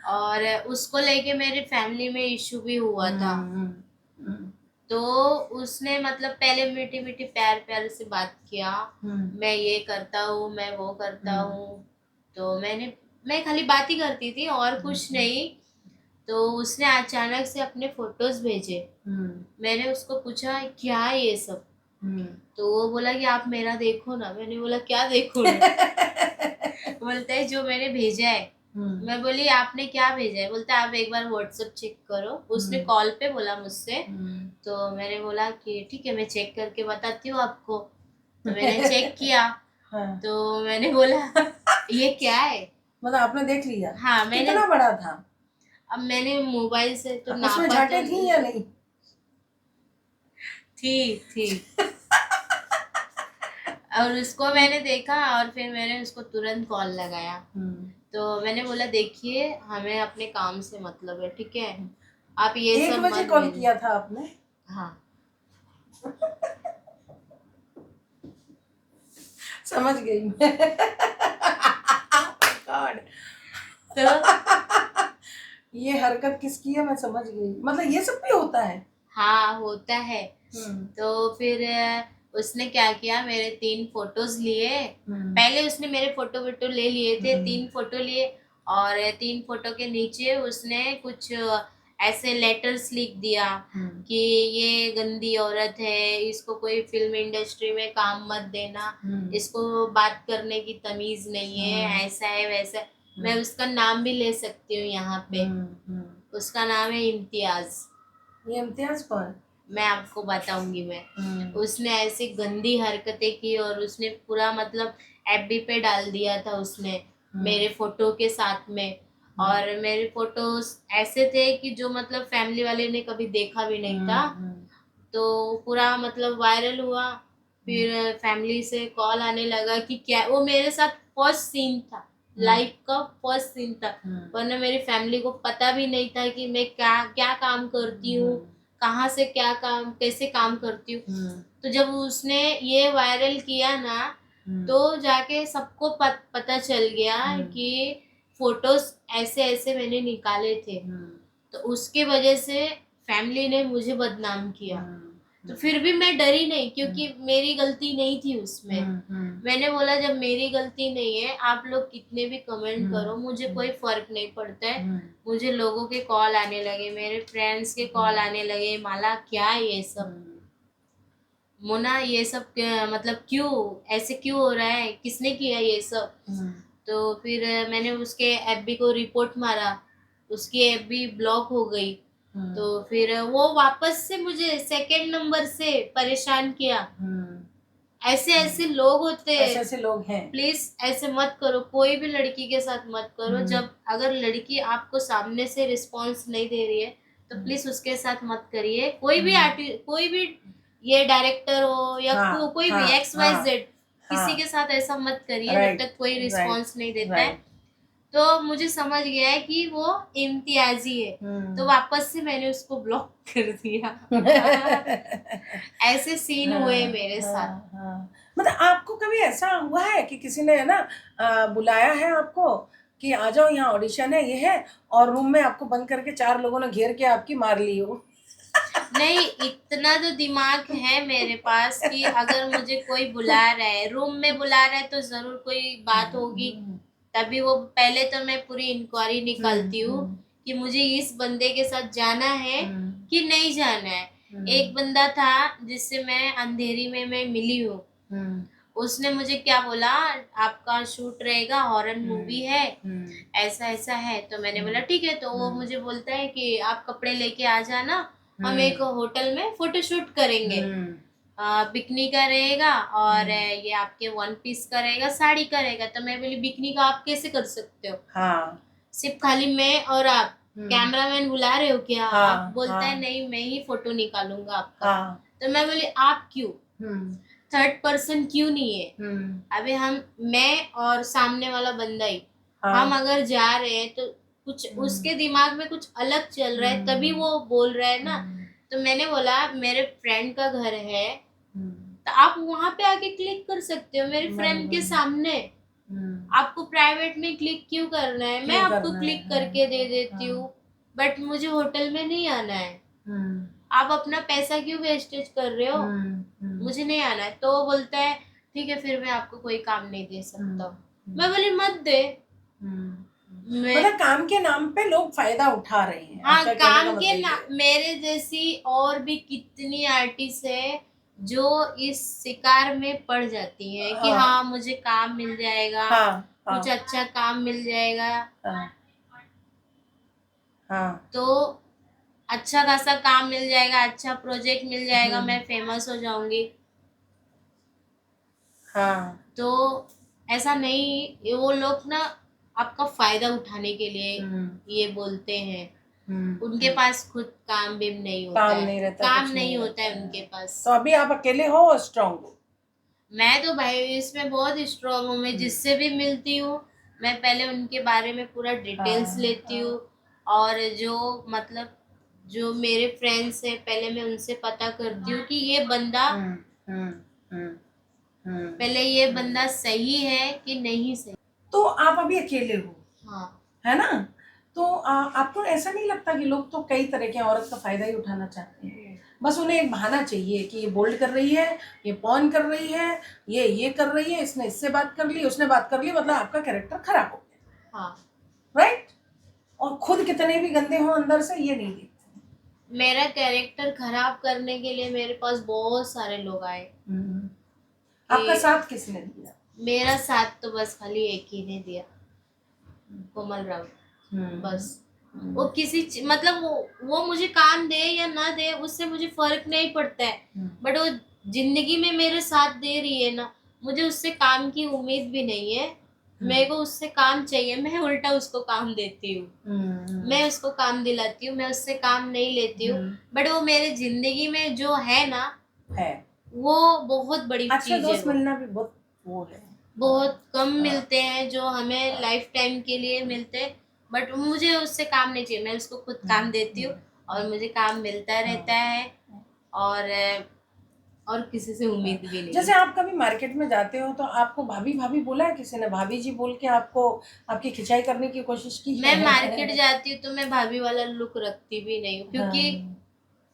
और उसको लेके मेरी फैमिली में इशू भी हुआ था। हम्म, तो उसने मतलब पहले मीठी मीठी प्यार प्यार से बात किया। मैं ये करता हूँ, मैं वो करता हूँ। तो मैं खाली बात ही करती थी और कुछ नहीं। तो उसने अचानक से अपने फोटोज भेजे। मैंने उसको पूछा क्या है ये सब। तो वो बोला कि आप मेरा देखो ना। मैंने बोला क्या देखूं मैं? बोलता है जो मैंने भेजा है। मैं बोली आपने क्या भेजा है? बोलता है आप एक बार व्हाट्सएप चेक करो। उसने कॉल पे बोला मुझसे। तो मैंने बोला कि ठीक है, मैं चेक करके बताती हूँ आपको। तो मैंने चेक किया। हाँ। तो मैंने बोला ये क्या है? मतलब आपने देख लिया? हाँ, मैंने। कितना बड़ा था? अब मैंने मोबाइल से तो उसमें नापा झाटे तो थी या नहीं? थी। और उसको मैंने देखा और फिर मैंने उसको तुरंत कॉल लगाया। तो मैंने बोला देखिए, हमें अपने काम से मतलब है, ठीक है? आप ये 1 सब बजे मत कॉल भेजिए। किया था आपने? हाँ। समझ गई मैं। गॉड, तो ये हरकत किसकी है मैं समझ गई। मतलब ये सब भी होता है? हाँ, होता है। हम्म, तो फिर उसने क्या किया, मेरे 3 फोटोज लिए। पहले उसने मेरे फोटो वोटो ले लिए थे, 3 फोटो लिए, और 3 फोटो के नीचे उसने कुछ ऐसे लेटर्स लिख दिया कि ये गंदी औरत है, इसको कोई फिल्म इंडस्ट्री में काम मत देना, इसको बात करने की तमीज नहीं है, ऐसा है वैसा है। मैं उसका नाम भी ले सकती हूँ यहाँ पे। उसका नाम है इम्तियाज। ये इम्तियाज कौन? मैं आपको बताऊंगी मैं। उसने ऐसी गंदी हरकतें की, और उसने पूरा मतलब एफबी पे डाल दिया था उसने मेरे फोटो के साथ में। और मेरे फोटोज ऐसे थे कि जो मतलब फैमिली वाले ने कभी देखा भी नहीं था। तो पूरा मतलब वायरल हुआ। फिर फैमिली से कॉल आने लगा कि क्या, वो मेरे साथ फर्स्ट सीन था, लाइफ का फर्स्ट सीन था, वरना मेरी फैमिली को पता भी नहीं था कि मैं क्या क्या काम करती हूँ, कहाँ से क्या काम, कैसे काम करती हूँ। तो जब उसने ये वायरल किया ना, तो जाके सबको पता चल गया कि फोटोज ऐसे ऐसे मैंने निकाले थे। तो उसके वजह से फैमिली ने मुझे बदनाम किया। तो फिर भी मैं डरी नहीं, क्योंकि मेरी गलती नहीं थी उसमें। मैंने बोला जब मेरी गलती नहीं है, आप लोग कितने भी कमेंट करो, मुझे कोई फर्क नहीं पड़ता है। मुझे लोगों के कॉल आने लगे, मेरे फ्रेंड्स के कॉल आने लगे, माला क्या ये सब, मोना ये सब मतलब क्यों ऐसे क्यों हो रहा है, किसने किया ये सब। तो फिर मैंने उसके एफबी को रिपोर्ट मारा, उसकी एफबी ब्लॉक हो गई। तो फिर वो वापस से मुझे सेकंड नंबर से परेशान किया। ऐसे ऐसे लोग होते हैं, ऐसे ऐसे लोग हैं। प्लीज ऐसे मत करो, कोई भी लड़की के साथ मत करो। जब अगर लड़की आपको सामने से रिस्पांस नहीं दे रही है, तो प्लीज उसके साथ मत करिए। कोई भी कोई भी, ये डायरेक्टर हो या कोई भी XYZ, किसी के साथ ऐसा मत करिए जब तक कोई रिस्पांस नहीं देता है। तो मुझे समझ गया है कि वो इम्तियाजी है, तो वापस से मैंने उसको ब्लॉक कर दिया। ऐसे सीन हुए मेरे साथ। मतलब आपको कभी ऐसा हुआ है कि किसी ने है ना बुलाया है आपको कि आ जाओ यहाँ ऑडिशन है, ये है, और रूम में आपको बंद करके 4 लोगों ने घेर के आपकी मार ली हो? नहीं, इतना तो दिमाग है मेरे पास कि अगर मुझे कोई बुला रहा है, रूम में बुला रहा है, तो जरूर कोई बात होगी। तभी वो पहले तो मैं पूरी इंक्वायरी निकालती हूँ कि मुझे इस बंदे के साथ जाना है कि नहीं जाना है। एक बंदा था जिससे मैं अंधेरी में मैं मिली हूँ, उसने मुझे क्या बोला, आपका शूट रहेगा, हॉरर मूवी है, ऐसा ऐसा है। तो मैंने बोला ठीक है। तो वो मुझे बोलता है कि आप कपड़े लेके आ जाना, हम एक होटल में फोटोशूट करेंगे, बिकनी का रहेगा, और ये आपके 1 पीस का रहेगा, साड़ी का रहेगा। तो मैं बोली बिकनी का आप कैसे कर सकते हो, सिर्फ खाली मैं और आप, कैमरामैन बुला रहे हो क्या? आप बोलता है नहीं, मैं ही फोटो निकालूंगा आपका। तो मैं बोली आप क्यों, थर्ड पर्सन क्यों नहीं है? अभी मैं और सामने वाला बंदा ही, हम अगर जा रहे हैं तो कुछ उसके दिमाग में कुछ अलग चल रहा है, तभी वो बोल रहा है ना। तो मैंने बोला मेरे फ्रेंड का घर है, तो आप वहां पे आके क्लिक कर सकते हो मेरे फ्रेंड के सामने। आपको प्राइवेट में क्लिक क्यों करना है? मैं आपको क्लिक करके दे देती हूँ, बट मुझे होटल में नहीं आना है। आप अपना पैसा क्यों वेस्टेज कर रहे हो? मुझे नहीं आना है। तो वो बोलता है ठीक है, फिर मैं आपको कोई काम नहीं दे सकता। मैं बोली मत दे। मतलब काम के नाम पे लोग फायदा उठा रहे हैं। हाँ, काम के नाम। मेरे जैसी और भी कितनी आर्टिस्ट है जो इस शिकार में पड़ जाती है कि हाँ मुझे काम मिल जाएगा, कुछ अच्छा काम मिल जाएगा। तो अच्छा खासा काम मिल जाएगा, अच्छा प्रोजेक्ट मिल जाएगा, मैं फेमस हो जाऊंगी। तो ऐसा नहीं, वो लोग ना आपका फायदा उठाने के लिए ये बोलते हैं। उनके पास खुद काम भी नहीं होता काम है, नहीं रहता, काम नहीं होता है उनके पास। तो अभी आप अकेले हो और स्ट्रांग हो? मैं तो भाई इसमें बहुत स्ट्रांग हूँ। मैं जिससे भी मिलती हूँ, मैं पहले उनके बारे में पूरा डिटेल्स लेती हूँ, और जो मतलब जो मेरे फ्रेंड्स हैं, पहले मैं उनसे पता करती हूँ कि ये बंदा पहले ये बंदा सही है कि नहीं सही। तो आप अभी अकेले हो, हाँ, है ना? तो आपको ऐसा नहीं लगता कि लोग तो कई तरह के औरत का फायदा ही उठाना चाहते हैं? बस उन्हें एक बहाना चाहिए कि ये बोल्ड कर रही है, ये पॉन कर रही है, ये कर रही है, इसने इससे बात कर ली, उसने बात कर ली, मतलब आपका कैरेक्टर खराब हो गया। हाँ, राइट। और खुद कितने भी गंदे हो अंदर से ये नहीं देखते। मेरा कैरेक्टर खराब करने के लिए मेरे पास बहुत सारे लोग आए। आपका साथ किसने दिया? मेरा साथ तो बस खाली एक ही ने दिया, कोमल राउत। बस वो मतलब वो मुझे काम दे या ना दे उससे मुझे फर्क नहीं पड़ता है, बट वो जिंदगी में मेरे साथ दे रही है ना, मुझे उससे काम की उम्मीद भी नहीं है। मेरे को उससे काम चाहिए, मैं उल्टा उसको काम देती हूँ, मैं उसको काम दिलाती हूँ, मैं उससे काम नहीं लेती हूँ। बट वो मेरे जिंदगी में जो है ना, है वो बहुत बड़ी अच्छा चीज है। दोस्त मिलना भी बहुत वो है, बहुत कम मिलते हैं जो हमें लाइफ टाइम के लिए मिलते हैं, बट मुझे उससे काम नहीं चाहिए, मैं उसको खुद काम देती हूँ और मुझे काम मिलता रहता है। और किसी से उम्मीद भी नहीं। जैसे आप कभी मार्केट में जाते हो तो आपको भाभी भाभी बोला है किसी ने? भाभी जी बोल के आपको आपकी खिंचाई करने की कोशिश की मैं है? मार्केट जाती हूँ तो मैं भाभी वाला लुक रखती भी नहीं हूँ, क्योंकि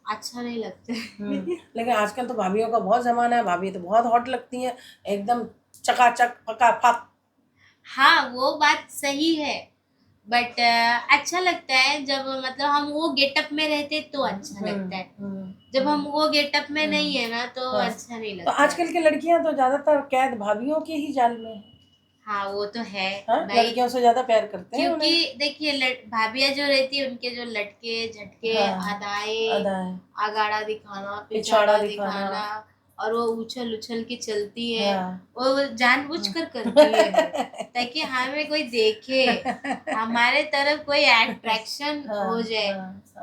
अच्छा नहीं लगता है। लेकिन आजकल तो भाभीयों का बहुत जमाना है, भाभी तो बहुत हॉट लगती हैं, एकदम चकाचक फकाफक। हाँ, वो बात सही है, बट अच्छा लगता है जब मतलब हम वो गेटअप में रहते तो अच्छा लगता है। जब हम वो गेटअप में नहीं है ना तो अच्छा नहीं तो लगता। आजकल की लड़कियां तो ज्यादातर कैद भाभीयों के ही जाल में है। हाँ, वो तो है भाई, लड़कियों से ज्यादा प्यार करते हैं उन्हें। क्योंकि देखिए भाभियां जो रहती है उनके जो लटके झटके अदाएं, अगाड़ा दिखाना, पिछाड़ा दिखाना, और वो उछल उछल के चलती है, वो जानबूझ कर करती है ताकि हमें कोई देखे, हमारे तरफ कोई अट्रैक्शन हो जाए।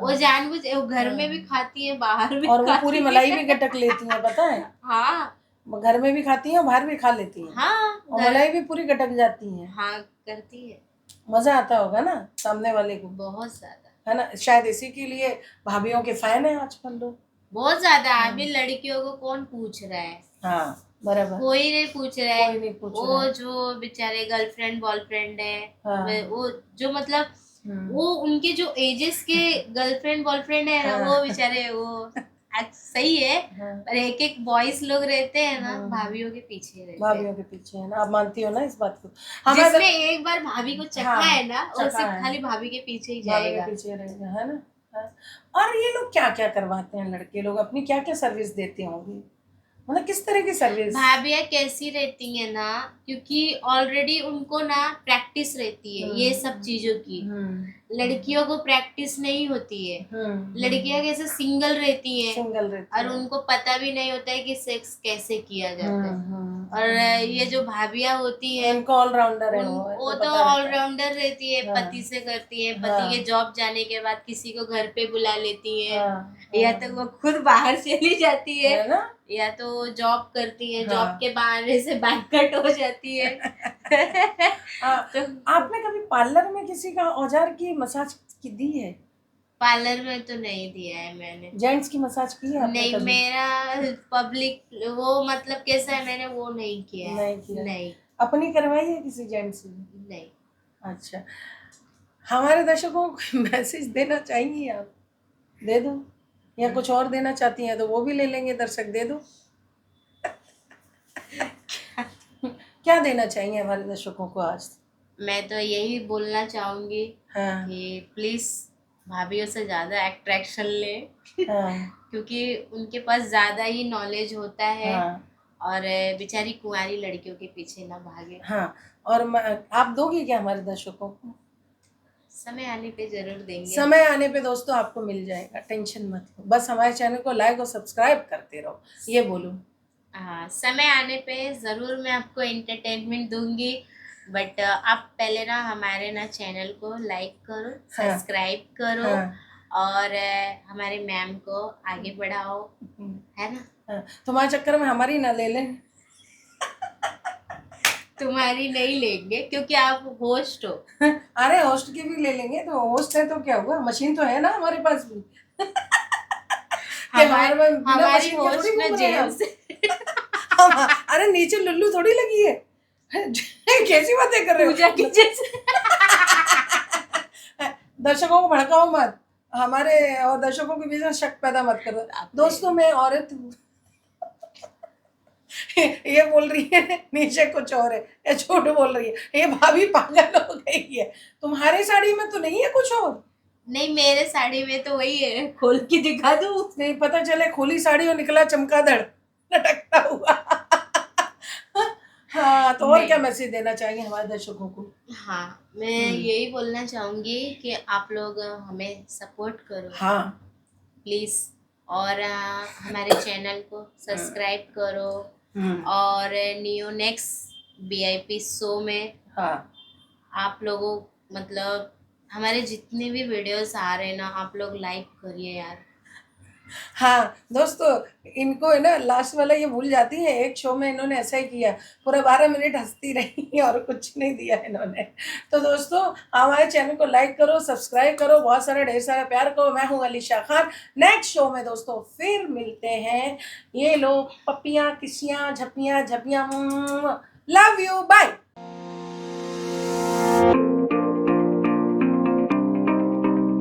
वो जानबूझ, वो घर में भी खाती है, बाहर भी और वो खाती पूरी है। मलाई भी गटक लेती है, पता है? हाँ, घर में भी खाती है, बाहर भी खा लेती है। हाँ, और मलाई भी पूरी गटक जाती है। हाँ, करती है। मजा आता होगा ना सामने वाले को, बहुत ज्यादा, है ना? शायद इसी के लिए भाभीयों के फैन है आजकल लोग, बहुत ज्यादा। अभी लड़कियों को कौन पूछ रहा है? हाँ बराबर, कोई नहीं पूछ रहा है। कोई नहीं पूछ रहा वो है। जो बेचारे गर्लफ्रेंड बॉयफ्रेंड है, हाँ। वो जो मतलब वो उनके जो एजेस के गर्लफ्रेंड बॉयफ्रेंड है ना, वो बेचारे वो सही है, पर एक एक बॉयज लोग रहते हैं ना, भाभीयों के पीछे रहते हैं। भाभीयों के पीछे है ना, आप मानती हो ना इस बात को? जिसने एक बार भाभी को चखा है ना, वो चखा सिर्फ है। खाली भाभी के पीछे ही भाभी के जाएगा। पीछे रहेगा, है ना? हाँ। और ये लोग क्या क्या करवाते हैं, लड़के लोग अपनी क्या क्या सर्विस देते होंगे, मतलब किस तरह की सर्विस? भाभियाँ कैसी रहती है ना, क्योंकि ऑलरेडी उनको ना प्रैक्टिस रहती है ये सब चीजों की। लड़कियों को प्रैक्टिस नहीं होती है, लड़कियां कैसे सिंगल रहती हैं, और उनको पता भी नहीं होता है कि सेक्स कैसे किया जाता है। और ये जो भाभियाँ होती हैं, उनको ऑलराउंडर है, वो तो ऑलराउंडर रहती है, पति से करती है, पति के जॉब जाने के बाद किसी को घर पे बुला लेती है, या तो वो खुद बाहर चली जाती है, या तो जॉब करती है, जॉब के बहाने से बैंकट हो जाती है। तो आपने कभी पार्लर में किसी का औजार की मसाज की दी है? पार्लर में तो नहीं दिया है मैंने। जेंट्स की मसाज की है आपने नहीं कभी? मेरा पब्लिक वो मतलब कैसा है, मैंने वो नहीं किया है। नहीं किया? नहीं। अपनी करवाई है किसी जेंट्स से? नहीं। अच्छा, हमारे दर्शकों को मैसेज देना चाहेंगी आप? दे दो, या कुछ और देना चाहती हैं तो वो भी ले लेंगे दर्शक, दे दो। क्या देना चाहिए हमारे दर्शकों को आज? मैं तो यही बोलना चाहूंगी कि प्लीज भाभीयों से ज्यादा अट्रैक्शन ले, क्योंकि उनके पास ज्यादा ही नॉलेज होता है, और बेचारी कुंवारी लड़कियों के पीछे ना भागे। हाँ, और आप दोगे क्या हमारे दर्शकों को? समय आने पे जरूर देंगे। समय आने पे दोस्तों आपको मिल जाएगा, टेंशन मत लो, बस हमारे चैनल को लाइक और सब्सक्राइब करते रहो, ये बोलूं। हाँ, समय आने पे ज़रूर मैं आपको एंटरटेनमेंट दूंगी, बट आप पहले ना हमारे ना चैनल को लाइक करो, सब्सक्राइब करो, और हमारे मैम को आगे बढ़ाओ, है ना? तुम्हारे चक्कर में हमारी ना ले लें। तुम्हारी नहीं लेंगे क्योंकि आप होस्ट हो। अरे होस्ट की भी ले लेंगे, तो होस्ट है तो क्या हुआ, मशीन तो है ना हमारे पास भी। हमारी होस्ट में जेम्स। अरे नीचे लुल्लू थोड़ी लगी है। कैसी बातें कर रहे हो? पूजा की जैसे। दर्शकों को भड़काओ मत, हमारे और दर्शकों के बीच में शक पैदा मत करो। दोस्तों मैं औरत हूँ। ये बोल रही है नीचे कुछ और है, ये झूठ बोल रही है, ये भाभी पागल हो गई है। तुम्हारी साड़ी में तो नहीं है कुछ और? नहीं, मेरे साड़ी में तो वही है, खोल के दिखा दूँ? नहीं पता चले खुली साड़ी और निकला चमगादड़ लटकता हुआ। हाँ तो और नहीं। क्या मैसेज देना चाहेंगे हमारे दर्शकों को? हाँ, मैं यही बोलना चाहूँगी कि आप लोग हमें सपोर्ट करो हाँ प्लीज़, और हमारे चैनल को सब्सक्राइब करो, और नियो नेक्स्ट VIP शो में हाँ आप लोगों मतलब हमारे जितने भी वीडियोस आ रहे हैं ना, आप लोग लाइक करिए यार। हाँ दोस्तों, इनको है ना लास्ट वाला ये भूल जाती है। एक शो में इन्होंने ऐसा ही किया, पूरा 12 मिनट हंसती रही और कुछ नहीं दिया इन्होंने। तो दोस्तों हमारे चैनल को लाइक करो, सब्सक्राइब करो, बहुत सारा ढेर सारा प्यार करो। मैं हूँ अलीशा खान। नेक्स्ट शो में दोस्तों फिर मिलते हैं। ये लो पप्पियाँ, किसियाँ, झप्पियाँ झप्पियाँ, लव यू, बाय।